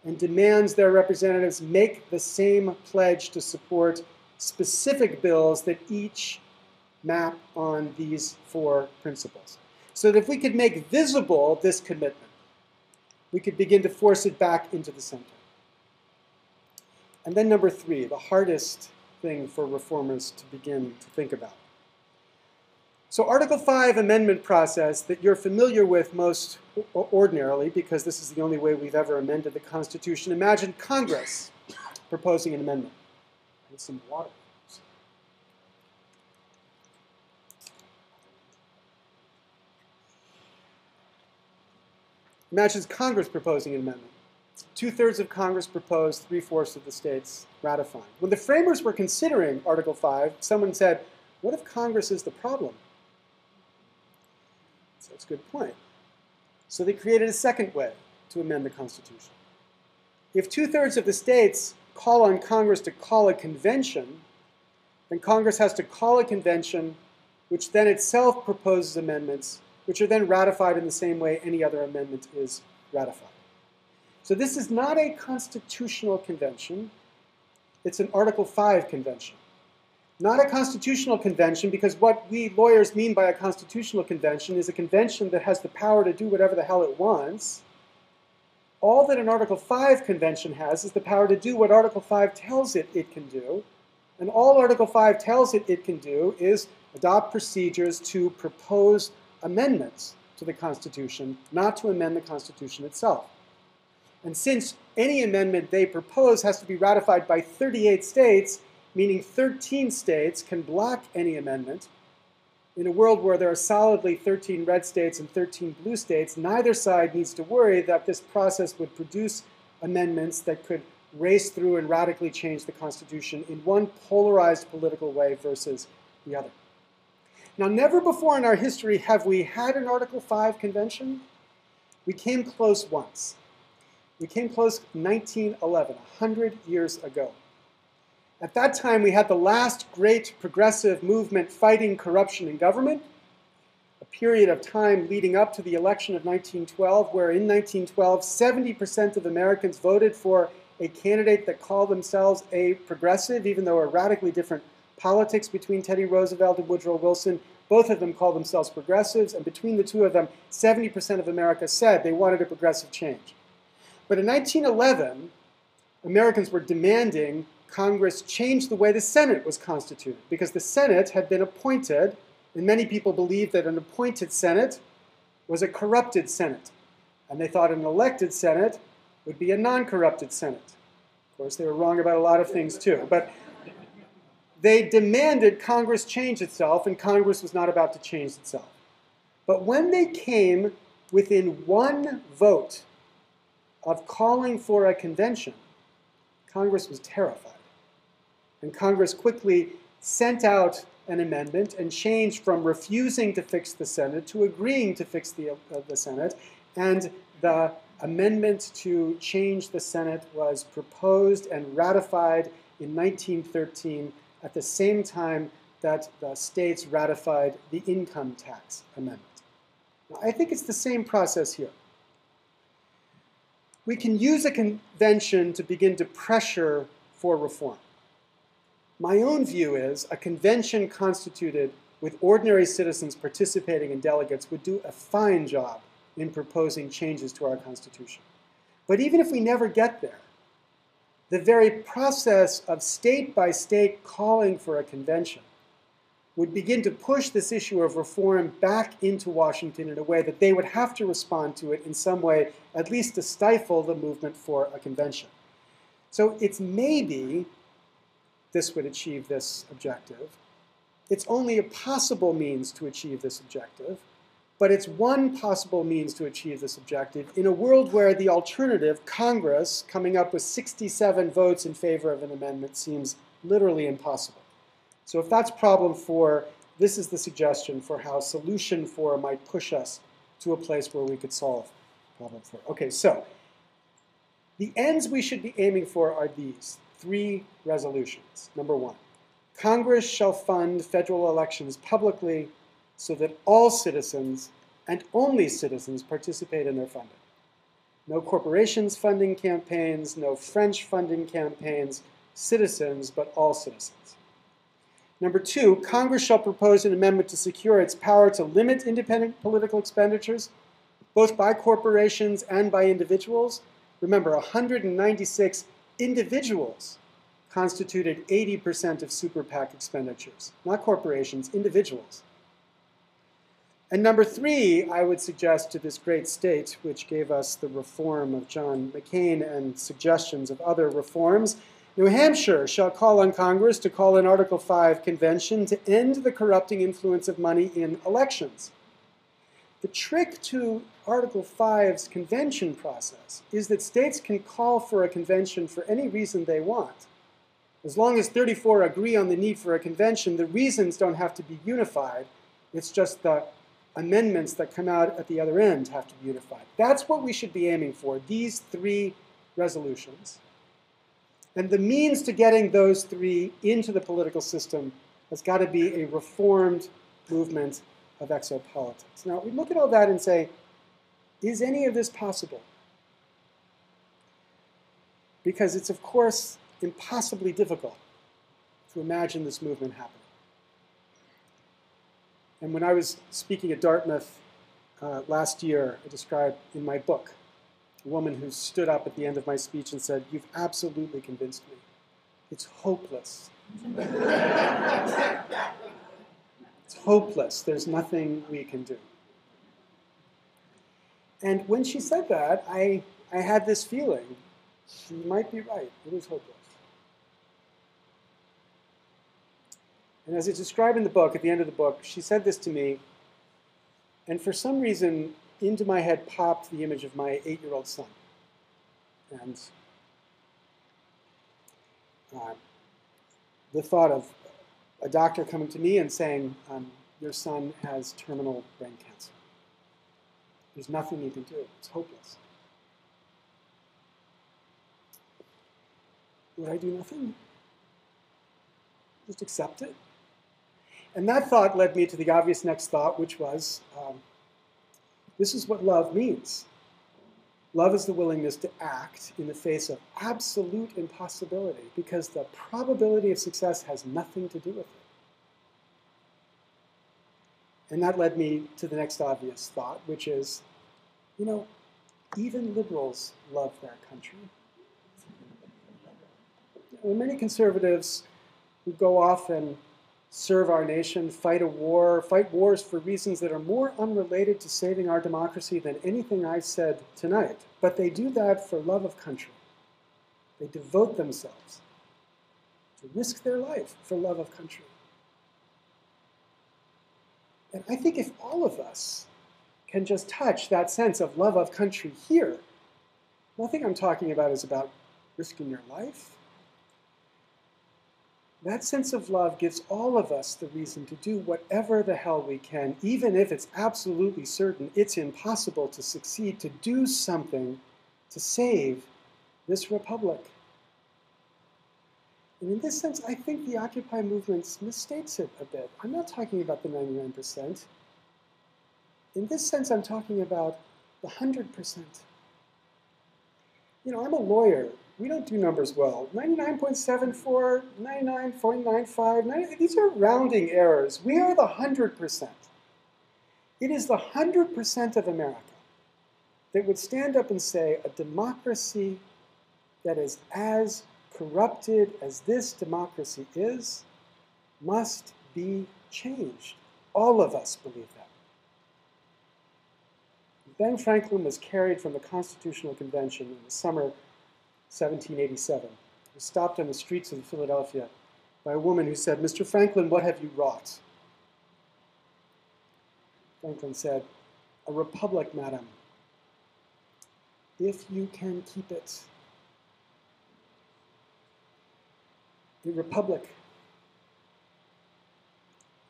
and demands their representatives make the same pledge to support specific bills that each map on these 4 principles. So that if we could make visible this commitment, we could begin to force it back into the center. And then number 3, the hardest thing for reformers to begin to think about. So Article 5 amendment process that you're familiar with most ordinarily, because this is the only way we've ever amended the Constitution. Imagine Congress proposing an amendment. With some water. Imagine Congress proposing an amendment. 2/3 of Congress proposed, 3/4 of the states ratifying. When the framers were considering Article 5, someone said, what if Congress is the problem? That's a good point. So they created a second way to amend the Constitution. If 2/3 of the states call on Congress to call a convention, then Congress has to call a convention which then itself proposes amendments, which are then ratified in the same way any other amendment is ratified. So this is not a constitutional convention. It's an Article 5 convention. Not a constitutional convention, because what we lawyers mean by a constitutional convention is a convention that has the power to do whatever the hell it wants. All that an Article 5 convention has is the power to do what Article 5 tells it it can do. And all Article 5 tells it it can do is adopt procedures to propose amendments to the Constitution, not to amend the Constitution itself. And since any amendment they propose has to be ratified by 38 states, meaning 13 states can block any amendment, in a world where there are solidly 13 red states and 13 blue states, neither side needs to worry that this process would produce amendments that could race through and radically change the Constitution in one polarized political way versus the other. Now, never before in our history have we had an Article 5 convention. We came close once. We came close in 1911, 100 years ago. At that time, we had the last great progressive movement fighting corruption in government, a period of time leading up to the election of 1912, where in 1912, 70% of Americans voted for a candidate that called themselves a progressive, even though a radically different politics between Teddy Roosevelt and Woodrow Wilson. Both of them called themselves progressives, and between the two of them, 70% of America said they wanted a progressive change. But in 1911, Americans were demanding Congress change the way the Senate was constituted, because the Senate had been appointed, and many people believed that an appointed Senate was a corrupted Senate. And they thought an elected Senate would be a non-corrupted Senate. Of course, they were wrong about a lot of things too. But they demanded Congress change itself, and Congress was not about to change itself. But when they came within one vote of calling for a convention, Congress was terrified. And Congress quickly sent out an amendment and changed from refusing to fix the Senate to agreeing to fix the Senate. And the amendment to change the Senate was proposed and ratified in 1913 at the same time that the states ratified the income tax amendment. Now, I think it's the same process here. We can use a convention to begin to pressure for reform. My own view is a convention constituted with ordinary citizens participating and delegates would do a fine job in proposing changes to our Constitution. But even if we never get there, the very process of state by state calling for a convention would begin to push this issue of reform back into Washington in a way that they would have to respond to it in some way, at least to stifle the movement for a convention. So it's maybe this would achieve this objective. It's only a possible means to achieve this objective, but it's one possible means to achieve this objective in a world where the alternative, Congress, coming up with 67 votes in favor of an amendment, seems literally impossible. So if that's problem 4, this is the suggestion for how solution 4 might push us to a place where we could solve problem 4. Okay, so the ends we should be aiming for are these 3 resolutions. Number 1, Congress shall fund federal elections publicly so that all citizens and only citizens participate in their funding. No corporations funding campaigns, no French funding campaigns, citizens, but all citizens. Number 2, Congress shall propose an amendment to secure its power to limit independent political expenditures, both by corporations and by individuals. Remember, 196 individuals constituted 80% of super PAC expenditures, not corporations, individuals. And number 3, I would suggest to this great state, which gave us the reform of John McCain and suggestions of other reforms, New Hampshire shall call on Congress to call an Article 5 convention to end the corrupting influence of money in elections. The trick to Article 5's convention process is that states can call for a convention for any reason they want. As long as 34 agree on the need for a convention, the reasons don't have to be unified. It's just the amendments that come out at the other end have to be unified. That's what we should be aiming for, these 3 resolutions. And the means to getting those 3 into the political system has got to be a reformed movement of exopolitics. Now, we look at all that and say, is any of this possible? Because it's, of course, impossibly difficult to imagine this movement happening. And when I was speaking at Dartmouth last year, I described in my book a woman who stood up at the end of my speech and said, "You've absolutely convinced me. It's hopeless." It's hopeless. There's nothing we can do. And when she said that, I had this feeling, she might be right. It is hopeless. And as it's described in the book, at the end of the book, she said this to me, and for some reason, into my head popped the image of my 8-year-old son. And the thought of a doctor coming to me and saying, your son has terminal brain cancer. There's nothing you can do. It's hopeless. Would I do nothing? Just accept it? And that thought led me to the obvious next thought, which was, this is what love means. Love is the willingness to act in the face of absolute impossibility, because the probability of success has nothing to do with it. And that led me to the next obvious thought, which is, you know, even liberals love their country. There are many conservatives who go off and serve our nation, fight wars for reasons that are more unrelated to saving our democracy than anything I said tonight. But they do that for love of country. They devote themselves to risk their life for love of country. And I think if all of us can just touch that sense of love of country here, nothing I'm talking about is about risking your life. That sense of love gives all of us the reason to do whatever the hell we can, even if it's absolutely certain it's impossible to succeed, to do something to save this republic. And in this sense, I think the Occupy movement misstates it a bit. I'm not talking about the 99%. In this sense, I'm talking about the 100%. You know, I'm a lawyer. We don't do numbers well. 99.74, 99.95, these are rounding errors. We are the 100%. It is the 100% of America that would stand up and say a democracy that is as corrupted as this democracy is must be changed. All of us believe that. Ben Franklin was carried from the Constitutional Convention in the summer 1787. He was stopped on the streets of Philadelphia by a woman who said, "Mr. Franklin, what have you wrought?" Franklin said, "A republic, madam, if you can keep it." A republic,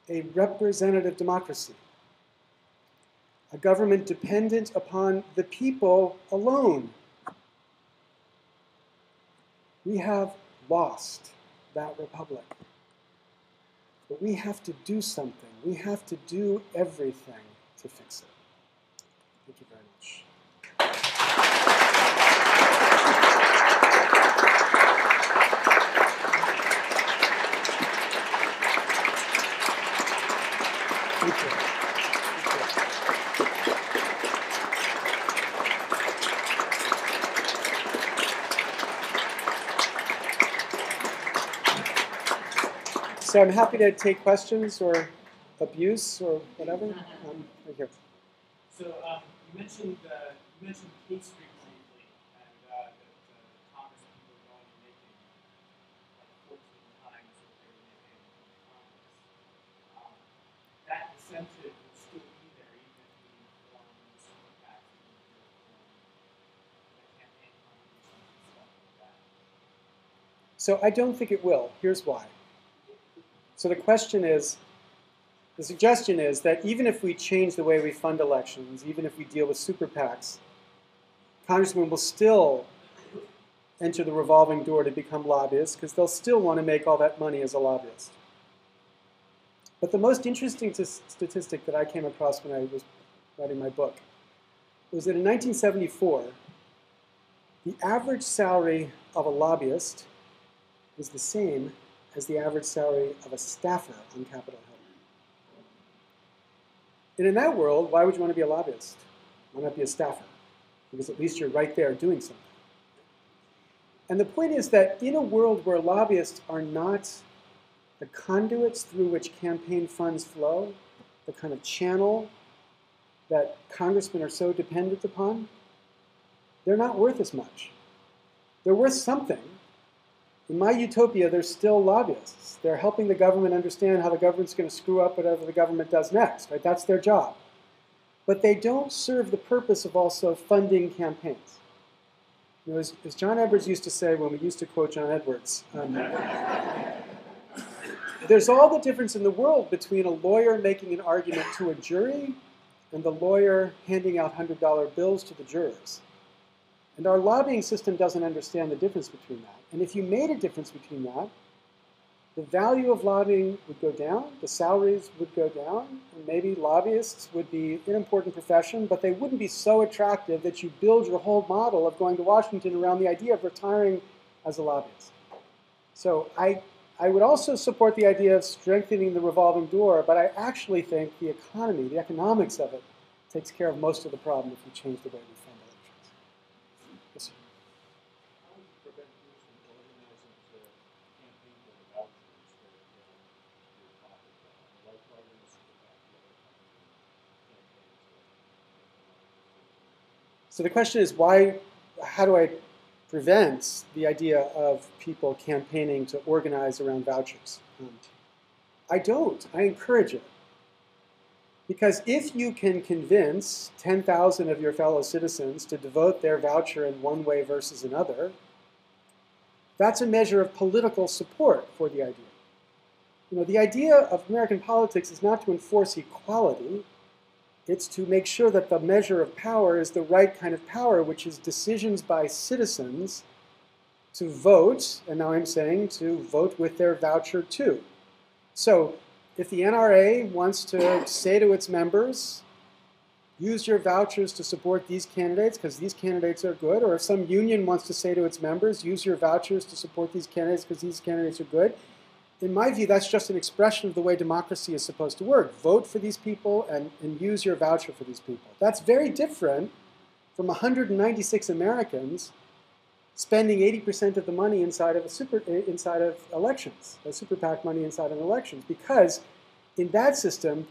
a representative democracy, a government dependent upon the people alone. We have lost that republic. But we have to do something. We have to do everything to fix it. Thank you very much. Thank you. So I'm happy to take questions or abuse or whatever. Right here. So you mentioned King Street briefly, and that Congress people were only making like 14 times what they were making in Congress. That incentive would still be there even if we reform consumer tax and the campaign contributions and stuff like that. So I don't think it will. Here's why. So the question is, The suggestion is that even if we change the way we fund elections, even if we deal with super PACs, congressmen will still enter the revolving door to become lobbyists because they'll still want to make all that money as a lobbyist. But the most interesting statistic that I came across when I was writing my book was that in 1974, the average salary of a lobbyist was the same as the average salary of a staffer on Capitol Hill. And in that world, why would you want to be a lobbyist? Why not be a staffer? Because at least you're right there doing something. And the point is that in a world where lobbyists are not the conduits through which campaign funds flow, the kind of channel that congressmen are so dependent upon, they're not worth as much. They're worth something. In my utopia, they're still lobbyists. They're helping the government understand how the government's going to screw up whatever the government does next, right? That's their job. But they don't serve the purpose of also funding campaigns. You know, as John Edwards used to say when we used to quote John Edwards, there's all the difference in the world between a lawyer making an argument to a jury and the lawyer handing out $100 bills to the jurors. And our lobbying system doesn't understand the difference between that. And if you made a difference between that, the value of lobbying would go down, the salaries would go down, and maybe lobbyists would be an important profession, but they wouldn't be so attractive that you build your whole model of going to Washington around the idea of retiring as a lobbyist. So I would also support the idea of strengthening the revolving door, but I actually think the economy, the economics of it, takes care of most of the problem if we change the way we fund elections. Yes, sir. How would you prevent people from organizing to campaign for the vouchers that are in your pocket? Like writing a super PAC the other campaign. So the question is how do I prevent the idea of people campaigning to organize around vouchers? I don't. I encourage it. Because if you can convince 10,000 of your fellow citizens to devote their voucher in one way versus another, that's a measure of political support for the idea. You know, the idea of American politics is not to enforce equality. It's to make sure that the measure of power is the right kind of power, which is decisions by citizens to vote, and now I'm saying to vote with their voucher too. So if the NRA wants to say to its members, use your vouchers to support these candidates because these candidates are good, or if some union wants to say to its members, use your vouchers to support these candidates because these candidates are good, in my view, that's just an expression of the way democracy is supposed to work. Vote for these people and use your voucher for these people. That's very different from 196 Americans spending 80% of the money inside of elections, super PAC money inside of elections, because in that system,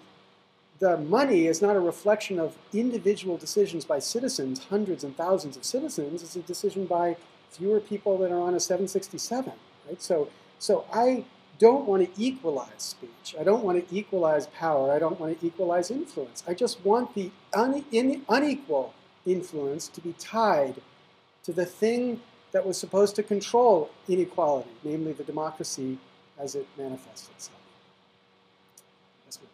the money is not a reflection of individual decisions by citizens, hundreds and thousands of citizens. It's a decision by fewer people that are on a 767, right? So I don't want to equalize speech. I don't want to equalize power. I don't want to equalize influence. I just want the unequal influence to be tied to the thing that was supposed to control inequality, namely the democracy as it manifests itself. Yes, ma'am.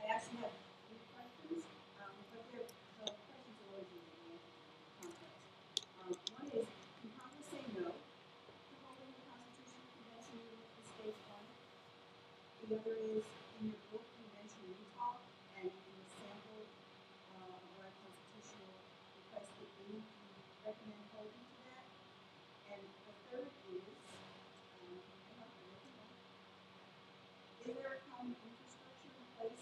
I actually have 3 questions, but the questions are always in the context. One is, can Congress say no to holding the Constitutional Convention even if the states want it? The other is, in your book you mentioned Utah, and in the sample of our constitutional request that you recommend holding to that. And the third is, is there a common infrastructure in place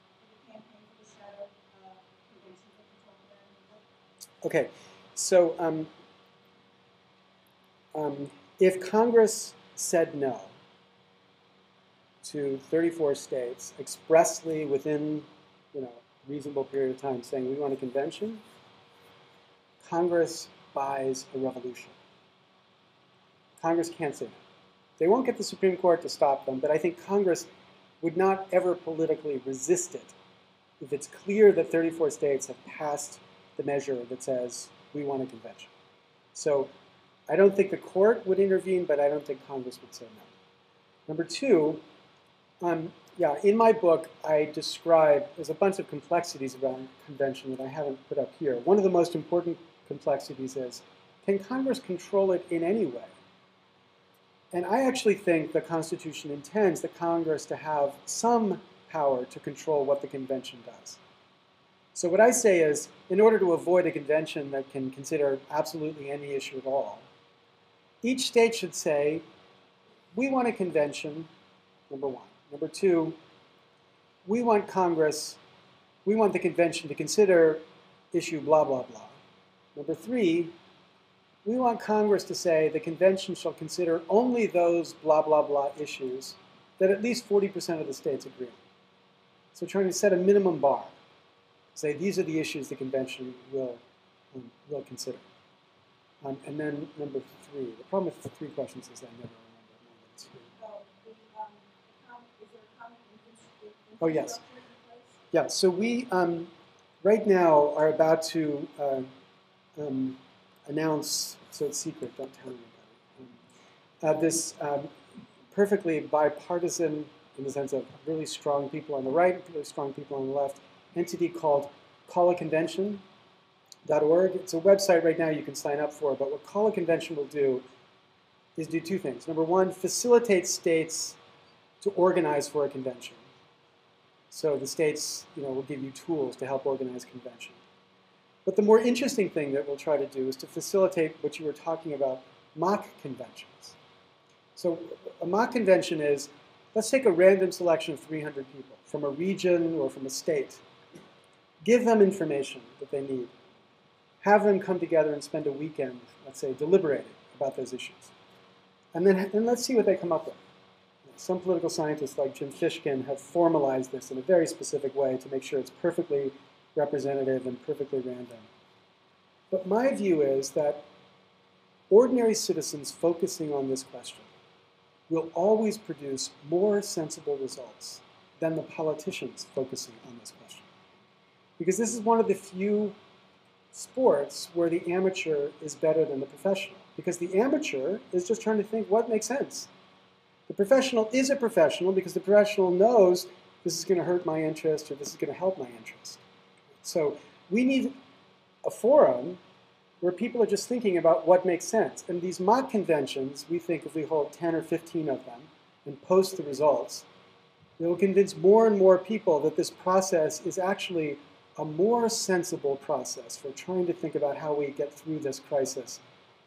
for the campaign for the shadow conventions that you talk about in the book? Okay, so if Congress said no to 34 states expressly within a reasonable period of time saying we want a convention, Congress buys a revolution. Congress can't say no. They won't get the Supreme Court to stop them, but I think Congress would not ever politically resist it if it's clear that 34 states have passed the measure that says we want a convention. So I don't think the court would intervene, but I don't think Congress would say no. Number 2, Yeah, in my book, I describe, there's a bunch of complexities around convention that I haven't put up here. One of the most important complexities is, can Congress control it in any way? And I actually think the Constitution intends the Congress to have some power to control what the convention does. So what I say is, in order to avoid a convention that can consider absolutely any issue at all, each state should say, we want a convention, number one. Number two, we want Congress, we want the convention to consider issue blah, blah, blah. Number three, we want Congress to say the convention shall consider only those blah, blah, blah issues that at least 40% of the states agree on. So trying to set a minimum bar. Say these are the issues the convention will consider. And then number three, the problem with the three questions is I never remember more than two. Is there a common Oh, yes. infrastructure in place? Yeah, so we right now are about to announce, so it's secret, don't tell anybody, this perfectly bipartisan, in the sense of really strong people on the right, really strong people on the left, entity called callaconvention.org. It's a website right now you can sign up for, but what Call a Convention will do is do two things. Number one, facilitate states to organize for a convention. So the states, will give you tools to help organize convention. But the more interesting thing that we'll try to do is to facilitate what you were talking about, mock conventions. So a mock convention is, let's take a random selection of 300 people from a region or from a state. Give them information that they need. Have them come together and spend a weekend, let's say, deliberating about those issues. And then let's see what they come up with. Some political scientists like Jim Fishkin have formalized this in a very specific way to make sure it's perfectly representative and perfectly random. But my view is that ordinary citizens focusing on this question will always produce more sensible results than the politicians focusing on this question. Because this is one of the few sports where the amateur is better than the professional. Because the amateur is just trying to think what makes sense. The professional is a professional because the professional knows this is going to hurt my interest or this is going to help my interest. So we need a forum where people are just thinking about what makes sense. And these mock conventions, we think if we hold 10 or 15 of them and post the results, it will convince more and more people that this process is actually a more sensible process for trying to think about how we get through this crisis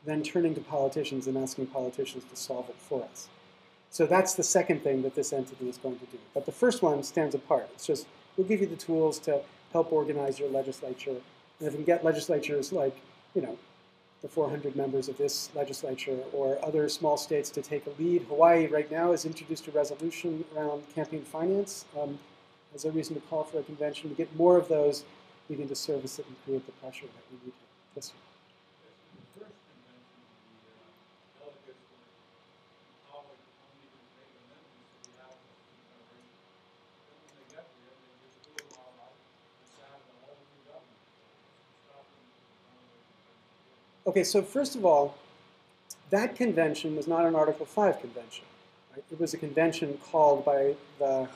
than turning to politicians and asking politicians to solve it for us. So that's the second thing that this entity is going to do. But the first one stands apart. It's just, we'll give you the tools to help organize your legislature. And if we can get legislatures like, the 400 members of this legislature or other small states to take a lead. Hawaii right now has introduced a resolution around campaign finance as a reason to call for a convention. To get more of those, begin to service it and create the pressure that we need to. Yes, sir. In the first convention, the delegates were empowered only to make amendments to the outcome of the convention. Then when they got there, they just threw them all out and decided on all the new government. Stop them from coming to the convention. Okay, so first of all, that convention was not an Article 5 convention. Right? It was a convention called by the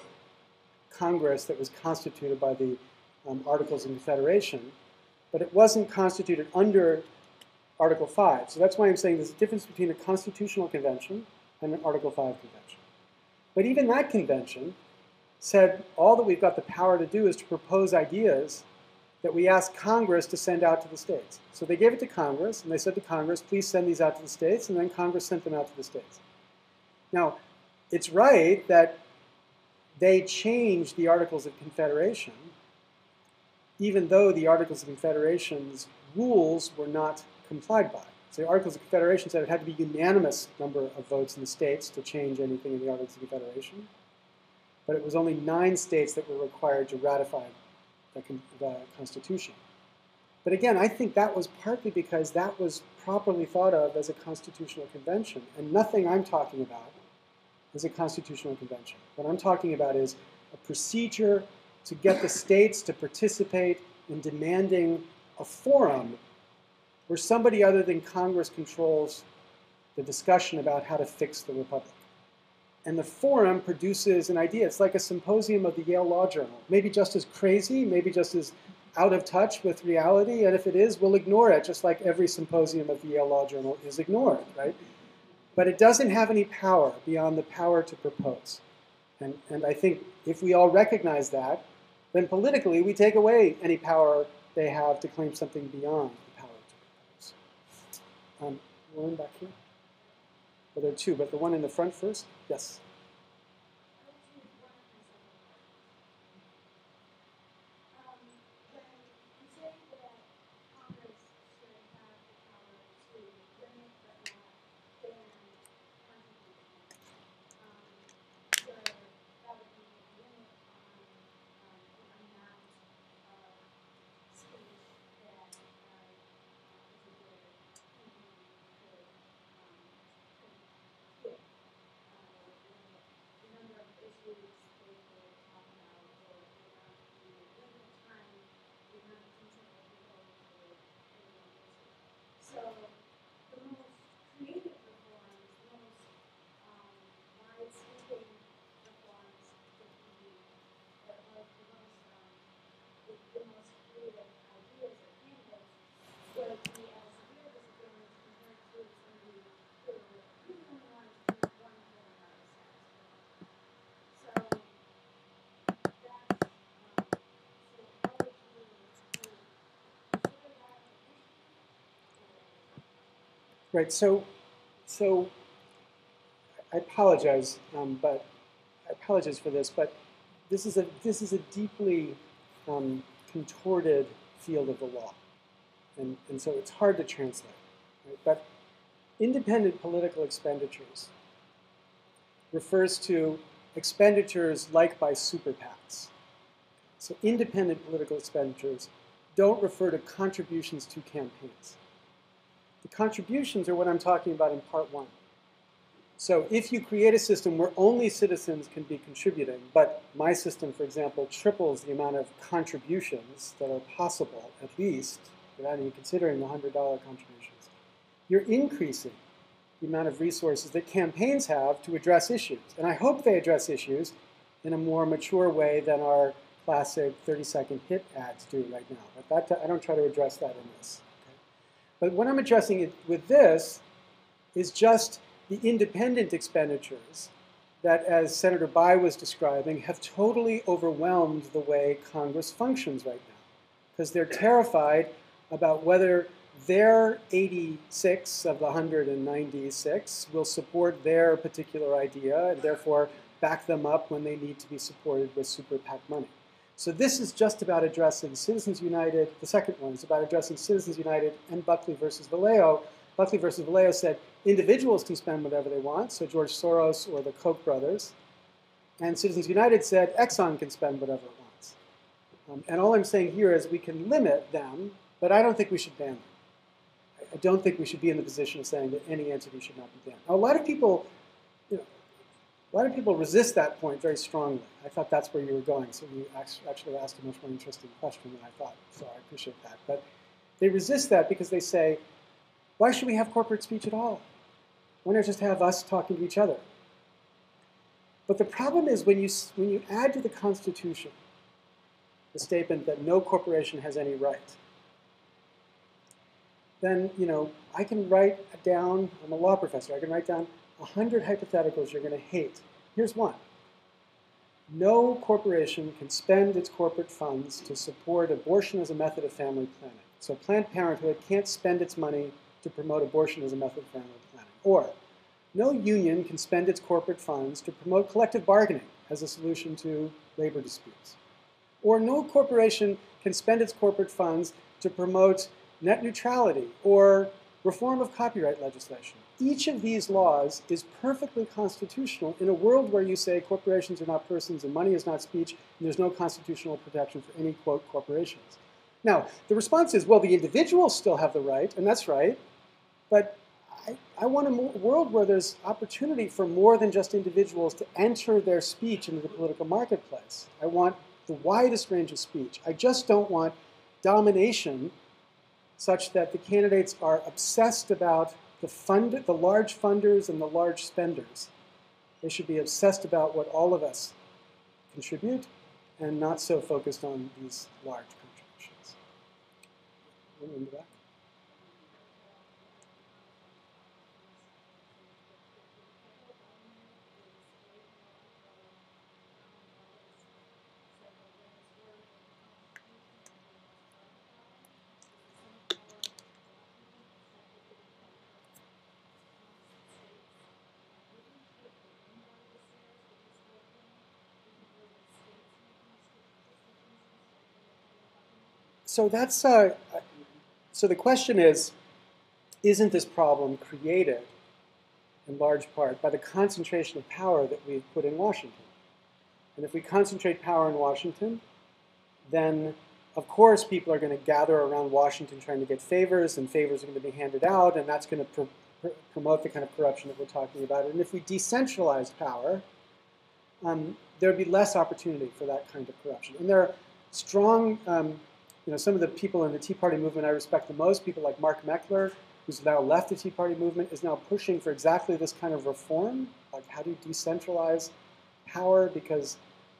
Congress that was constituted by the Articles of Confederation, but it wasn't constituted under Article 5. So that's why I'm saying there's a difference between a constitutional convention and an Article 5 convention. But even that convention said all that we've got the power to do is to propose ideas that we ask Congress to send out to the states. So they gave it to Congress, and they said to Congress, please send these out to the states, and then Congress sent them out to the states. Now, it's right that they changed the Articles of Confederation, even though the Articles of Confederation's rules were not complied by. So the Articles of Confederation said it had to be a unanimous number of votes in the states to change anything in the Articles of Confederation. But it was only 9 states that were required to ratify the Constitution. But again, I think that was partly because that was properly thought of as a constitutional convention. And nothing I'm talking about is a constitutional convention. What I'm talking about is a procedure to get the states to participate in demanding a forum where somebody other than Congress controls the discussion about how to fix the republic. and the forum produces an idea. It's like a symposium of the Yale Law Journal. Maybe just as crazy, maybe just as out of touch with reality, and if it is, we'll ignore it, just like every symposium of the Yale Law Journal is ignored, right? But it doesn't have any power beyond the power to propose. And I think if we all recognize that, then politically we take away any power they have to claim something beyond the power to propose. One back here? Well, there are two, but the one in the front first? Yes. Right, so I apologize, but I apologize for this, but this is a deeply contorted field of the law, and so it's hard to translate. Right? But independent political expenditures refers to expenditures like by super PACs. So independent political expenditures don't refer to contributions to campaigns. The contributions are what I'm talking about in part one. So if you create a system where only citizens can be contributing, but my system, for example, triples the amount of contributions that are possible, at least, without even considering the $100 contributions, you're increasing the amount of resources that campaigns have to address issues. And I hope they address issues in a more mature way than our classic 30-second hit ads do right now. But I don't try to address that in this. Okay? But what I'm addressing with this is just the independent expenditures that, as Senator Bai was describing, have totally overwhelmed the way Congress functions right now. Because they're terrified about whether their 86 of the 196 will support their particular idea and therefore back them up when they need to be supported with super PAC money. So this is just about addressing Citizens United. The second one is about addressing Citizens United and Buckley versus Vallejo. Buckley versus Vallejo said individuals can spend whatever they want, so George Soros or the Koch brothers. And Citizens United said Exxon can spend whatever it wants. And all I'm saying here is we can limit them, but I don't think we should ban them. I don't think we should be in the position of saying that any entity should not be banned. Now, a lot of people resist that point very strongly. I thought that's where you were going, so you actually asked a much more interesting question than I thought, so I appreciate that. But they resist that because they say, why should we have corporate speech at all? Why not just have us talking to each other? But the problem is when you add to the Constitution the statement that no corporation has any right, then I can write down, I'm a law professor, I can write down 100 hypotheticals you're going to hate. Here's one. No corporation can spend its corporate funds to support abortion as a method of family planning. So Planned Parenthood can't spend its money to promote abortion as a method of family planning. Or no union can spend its corporate funds to promote collective bargaining as a solution to labor disputes. Or no corporation can spend its corporate funds to promote net neutrality or reform of copyright legislation. Each of these laws is perfectly constitutional in a world where you say corporations are not persons and money is not speech, and there's no constitutional protection for any, quote, corporations. Now, the response is, well, the individuals still have the right, and that's right, but I want a world where there's opportunity for more than just individuals to enter their speech into the political marketplace. I want the widest range of speech. I just don't want domination such that the candidates are obsessed about the large funders and the large spenders. They should be obsessed about what all of us contribute and not so focused on these large contributions. In the back. So that's so the question is, isn't this problem created in large part by the concentration of power that we've put in Washington? And if we concentrate power in Washington, then of course people are going to gather around Washington trying to get favors, and favors are going to be handed out, and that's going to promote the kind of corruption that we're talking about. And if we decentralize power, there would be less opportunity for that kind of corruption. And there are strong, some of the people in the Tea Party movement I respect the most, people like Mark Meckler, who's now left the Tea Party movement, is now pushing for exactly this kind of reform, like how do you decentralize power, because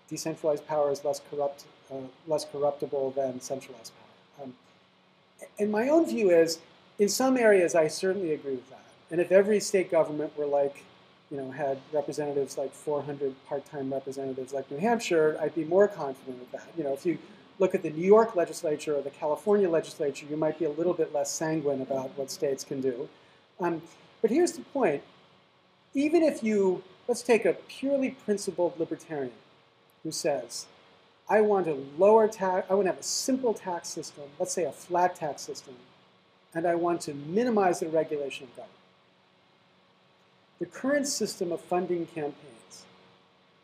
decentralized power is less corruptible than centralized power. And my own view is, in some areas, I certainly agree with that. And if every state government were like, had representatives like 400 part-time representatives like New Hampshire, I'd be more confident of that. If you look at the New York legislature or the California legislature, you might be a little bit less sanguine about what states can do. But here's the point. Even if let's take a purely principled libertarian who says, I want a lower tax, I want to have a simple tax system, let's say a flat tax system, and I want to minimize the regulation of government. The current system of funding campaigns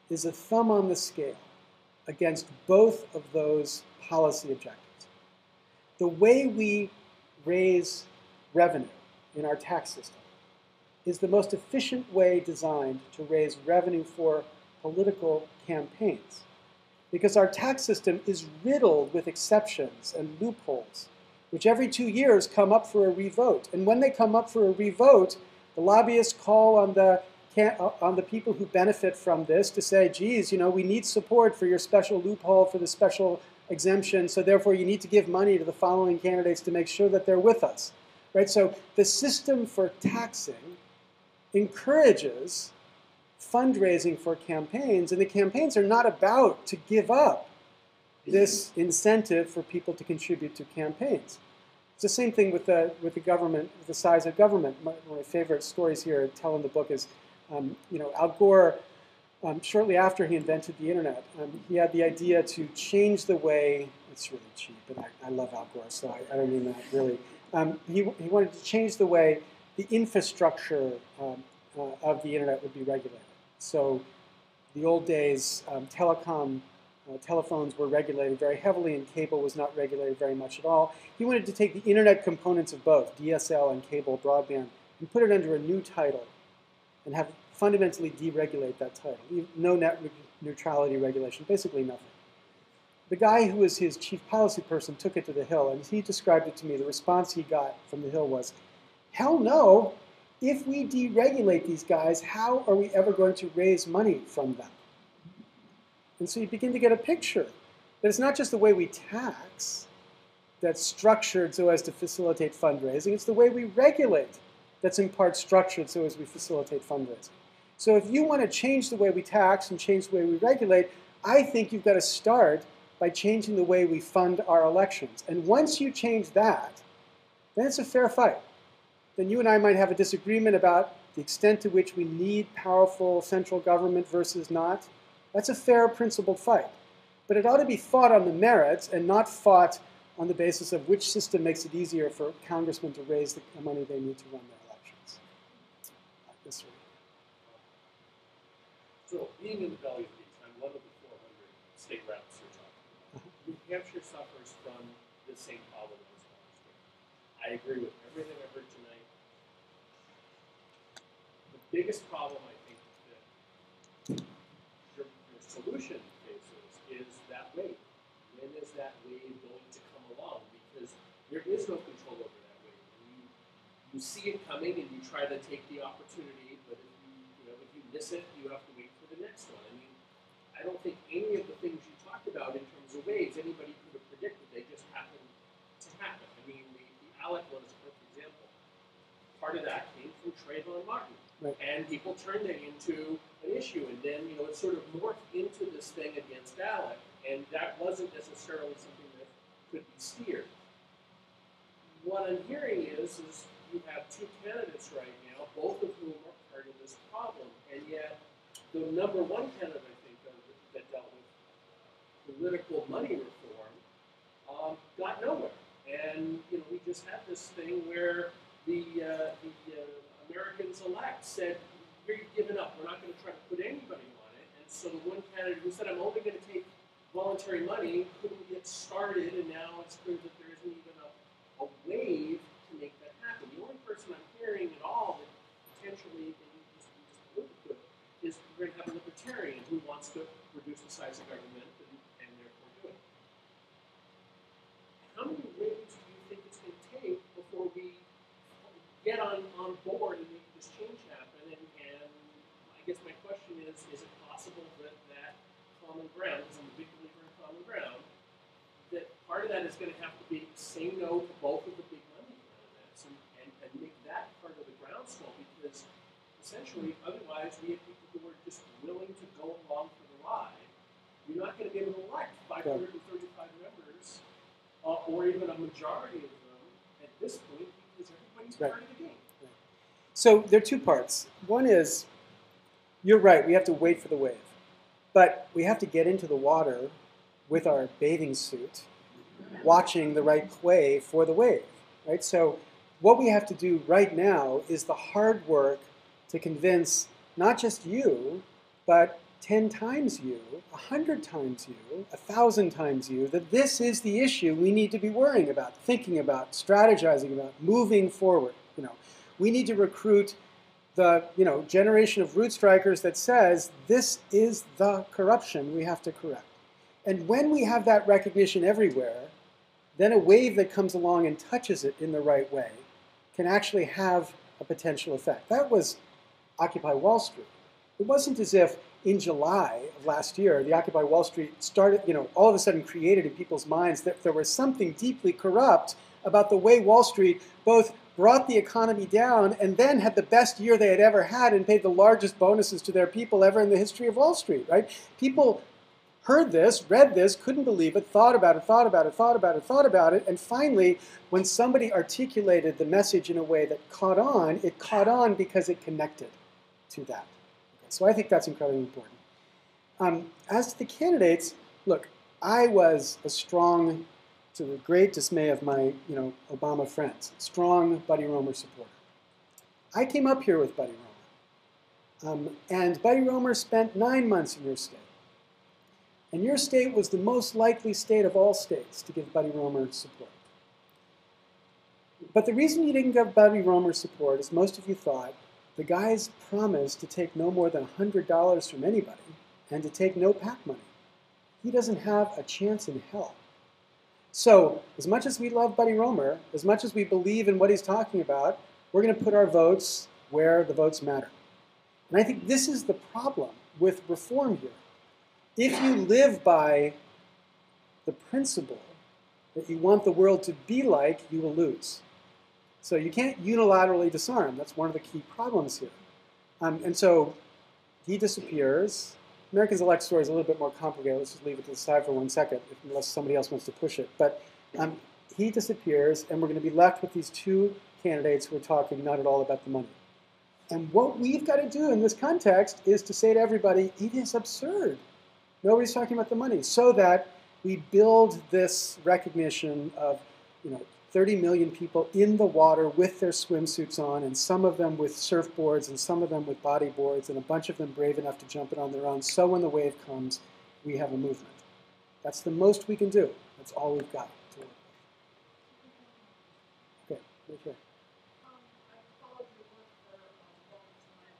is a thumb on the scale against both of those policy objectives. The way we raise revenue in our tax system is the most efficient way designed to raise revenue for political campaigns, because our tax system is riddled with exceptions and loopholes, which every 2 years come up for a revote. And when they come up for a revote, the lobbyists call on the people who benefit from this to say, geez, we need support for your special loophole, for the special exemption, so therefore you need to give money to the following candidates to make sure that they're with us. Right? So the system for taxing encourages fundraising for campaigns, and the campaigns are not about to give up this incentive for people to contribute to campaigns. It's the same thing with the government, with the size of government. One of my favorite stories here I tell in the book is, Al Gore, shortly after he invented the internet, he had the idea to change the way, it's really cheap, and I love Al Gore, so I don't mean that really. He wanted to change the way the infrastructure of the internet would be regulated. So the old days, telephones were regulated very heavily, and cable was not regulated very much at all. He wanted to take the internet components of both, DSL and cable broadband, and put it under a new title and have fundamentally deregulate that title. No net neutrality regulation, basically nothing. The guy who was his chief policy person took it to the Hill, and he described it to me. The response he got from the Hill was, hell no, if we deregulate these guys, how are we ever going to raise money from them? And so you begin to get a picture that it's not just the way we tax that's structured so as to facilitate fundraising, it's the way we regulate that's in part structured so as we facilitate fundraising. So if you want to change the way we tax and change the way we regulate, I think you've got to start by changing the way we fund our elections. And once you change that, then it's a fair fight. Then you and I might have a disagreement about the extent to which we need powerful central government versus not. That's a fair, principled fight. But it ought to be fought on the merits and not fought on the basis of which system makes it easier for congressmen to raise the money they need to run their elections. Yes, sir. So, being in the belly of the beast, I'm one of the 400 state reps you're talking about. New Hampshire suffers from the same problem as Washington. I agree with everything I heard tonight. The biggest problem I think that your solution faces is that wave. When is that wave going to come along? Because there is no control over that wave. You see it coming and you try to take the opportunity, but if you miss it, you have to wait for the next one. I mean, I don't think any of the things you talked about in terms of waves anybody could have predicted. They just happened to happen. I mean, the ALEC one is a perfect example. Part of that came from Trayvon Martin. Right. And people turned it into an issue, and then it sort of morphed into this thing against ALEC, and that wasn't necessarily something that could be steered. What I'm hearing is you have two candidates right now, both of whom are part of this problem, and yet the number one candidate I think that dealt with political money reform got nowhere, and we just had this thing where the Americans elect said, "We're giving up. We're not going to try to put anybody on it." And so the one candidate who said, "I'm only going to take voluntary money," couldn't get started, and now it's clear that there isn't even a wave to make that happen. The only person I'm hearing at all that potentially just good is we're going to have a libertarian who wants to reduce the size of government and therefore do it. How many waves do you think it's going to take before we get on board and make this change happen? And I guess my question is it possible that common ground, because I'm a big believer in common ground, that part of that is going to have to be say no to both of the big money candidates and make that part of the groundswell, because essentially otherwise we have people who are just willing to go along for the ride. You're not going to be able to elect 535 members or even a majority of them at this point, because everybody's part of the game. So there are two parts. One is, you're right, we have to wait for the wave. But we have to get into the water with our bathing suit, watching the right way for the wave. Right? So what we have to do right now is the hard work to convince not just you, but 10 times you, 100 times you, 1,000 times you, that this is the issue we need to be worrying about, thinking about, strategizing about, moving forward. We need to recruit the generation of root strikers that says this is the corruption we have to correct. And when we have that recognition everywhere, then a wave that comes along and touches it in the right way can actually have a potential effect. That was Occupy Wall Street. It wasn't as if in July of last year, the Occupy Wall Street started, all of a sudden created in people's minds that there was something deeply corrupt about the way Wall Street both brought the economy down and then had the best year they had ever had and paid the largest bonuses to their people ever in the history of Wall Street, right? People heard this, read this, couldn't believe it, thought about it, and finally, when somebody articulated the message in a way that caught on, it caught on because it connected to that. Okay, so I think that's incredibly important. As to the candidates, look, I was a strong, to the great dismay of my Obama friends, strong Buddy Roemer supporter. I came up here with Buddy Roemer. And Buddy Roemer spent 9 months in your state. And your state was the most likely state of all states to give Buddy Roemer support. But the reason you didn't give Buddy Roemer support is most of you thought the guy's promised to take no more than $100 from anybody and to take no PAC money. He doesn't have a chance in hell. So as much as we love Buddy Roemer, as much as we believe in what he's talking about, we're going to put our votes where the votes matter. And I think this is the problem with reform here. If you live by the principle that you want the world to be like, you will lose. So you can't unilaterally disarm. That's one of the key problems here. And so he disappears. Americans Elect story is a little bit more complicated. Let's just leave it to the side for 1 second, unless somebody else wants to push it. But he disappears, and we're going to be left with these two candidates who are talking not at all about the money. And what we've got to do in this context is to say to everybody, it is absurd. Nobody's talking about the money, so that we build this recognition of 30 million people in the water with their swimsuits on, and some of them with surfboards, and some of them with bodyboards, and a bunch of them brave enough to jump it on their own. So when the wave comes, we have a movement. That's the most we can do. That's all we've got to work with. Okay, right here. I followed your work for a long time,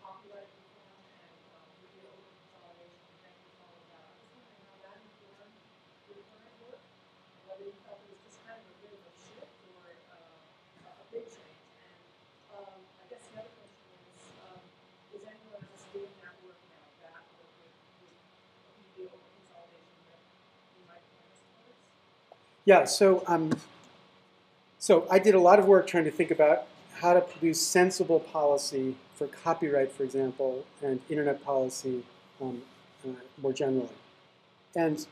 copyright reform and media overconsolidation, and thank you for all of that. I was wondering how that informed your current work, and whether you felt it was just kind of a bit of a shift or a big change. And I guess the Yeah, so I did a lot of work trying to think about how to produce sensible policy for copyright, for example, and internet policy more generally. And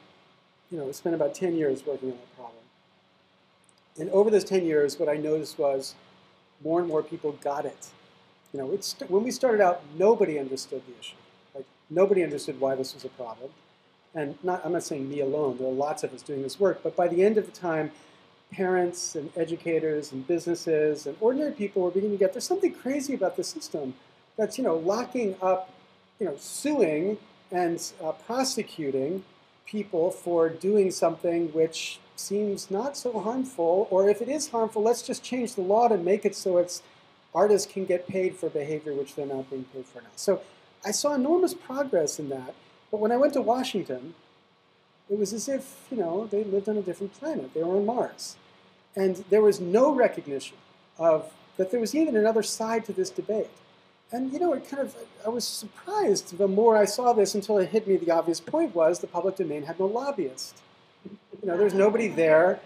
I spent about 10 years working on that problem. And over those 10 years, what I noticed was more and more people got it. When we started out, nobody understood the issue. Like, nobody understood why this was a problem. And I'm not saying me alone. There are lots of us doing this work. But by the end of the time, parents and educators and businesses and ordinary people were beginning to get, there's something crazy about the system that's, locking up, suing and prosecuting people for doing something which seems not so harmful, or if it is harmful, let's just change the law to make it so artists can get paid for behavior which they're not being paid for now. So I saw enormous progress in that, but when I went to Washington, it was as if, they lived on a different planet. They were on Mars. And there was no recognition that there was even another side to this debate. And, I was surprised the more I saw this until it hit me the obvious point was the public domain had no lobbyist. There's nobody there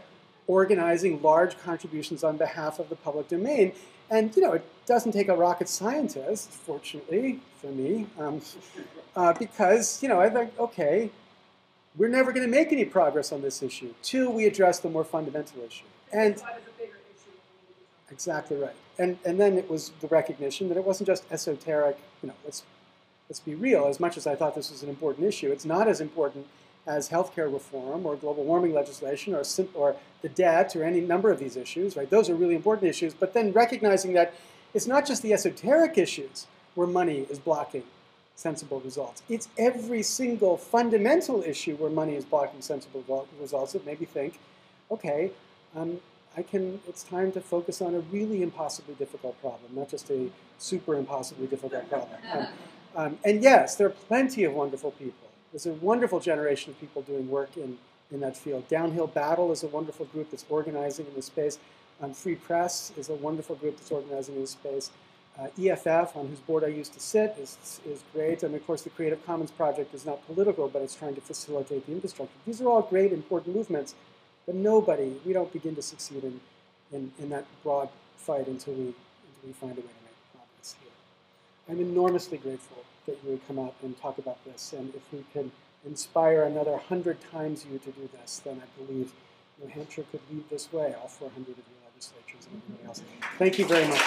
organizing large contributions on behalf of the public domain. And, it doesn't take a rocket scientist, fortunately for me, because, I think, okay, we're never going to make any progress on this issue till we address the more fundamental issue. And exactly right. And then it was the recognition that it wasn't just esoteric, let's be real. As much as I thought this was an important issue, it's not as important as healthcare reform or global warming legislation or the debt or any number of these issues, right? Those are really important issues. But then recognizing that it's not just the esoteric issues where money is blocking sensible results. It's every single fundamental issue where money is blocking sensible results that made me think, okay, it's time to focus on a really impossibly difficult problem, not just a super impossibly difficult problem. And yes, there are plenty of wonderful people. There's a wonderful generation of people doing work in that field. Downhill Battle is a wonderful group that's organizing in this space. Free Press is a wonderful group that's organizing in this space. EFF, on whose board I used to sit, is great. And of course, the Creative Commons Project is not political, but it's trying to facilitate the infrastructure. These are all great, important movements, but we don't begin to succeed in that broad fight until we find a way to make progress here. I'm enormously grateful that you would come out and talk about this. And if we can inspire another 100 times you to do this, then I believe New Hampshire could lead this way, all 400 of your legislatures and everybody else. Thank you very much.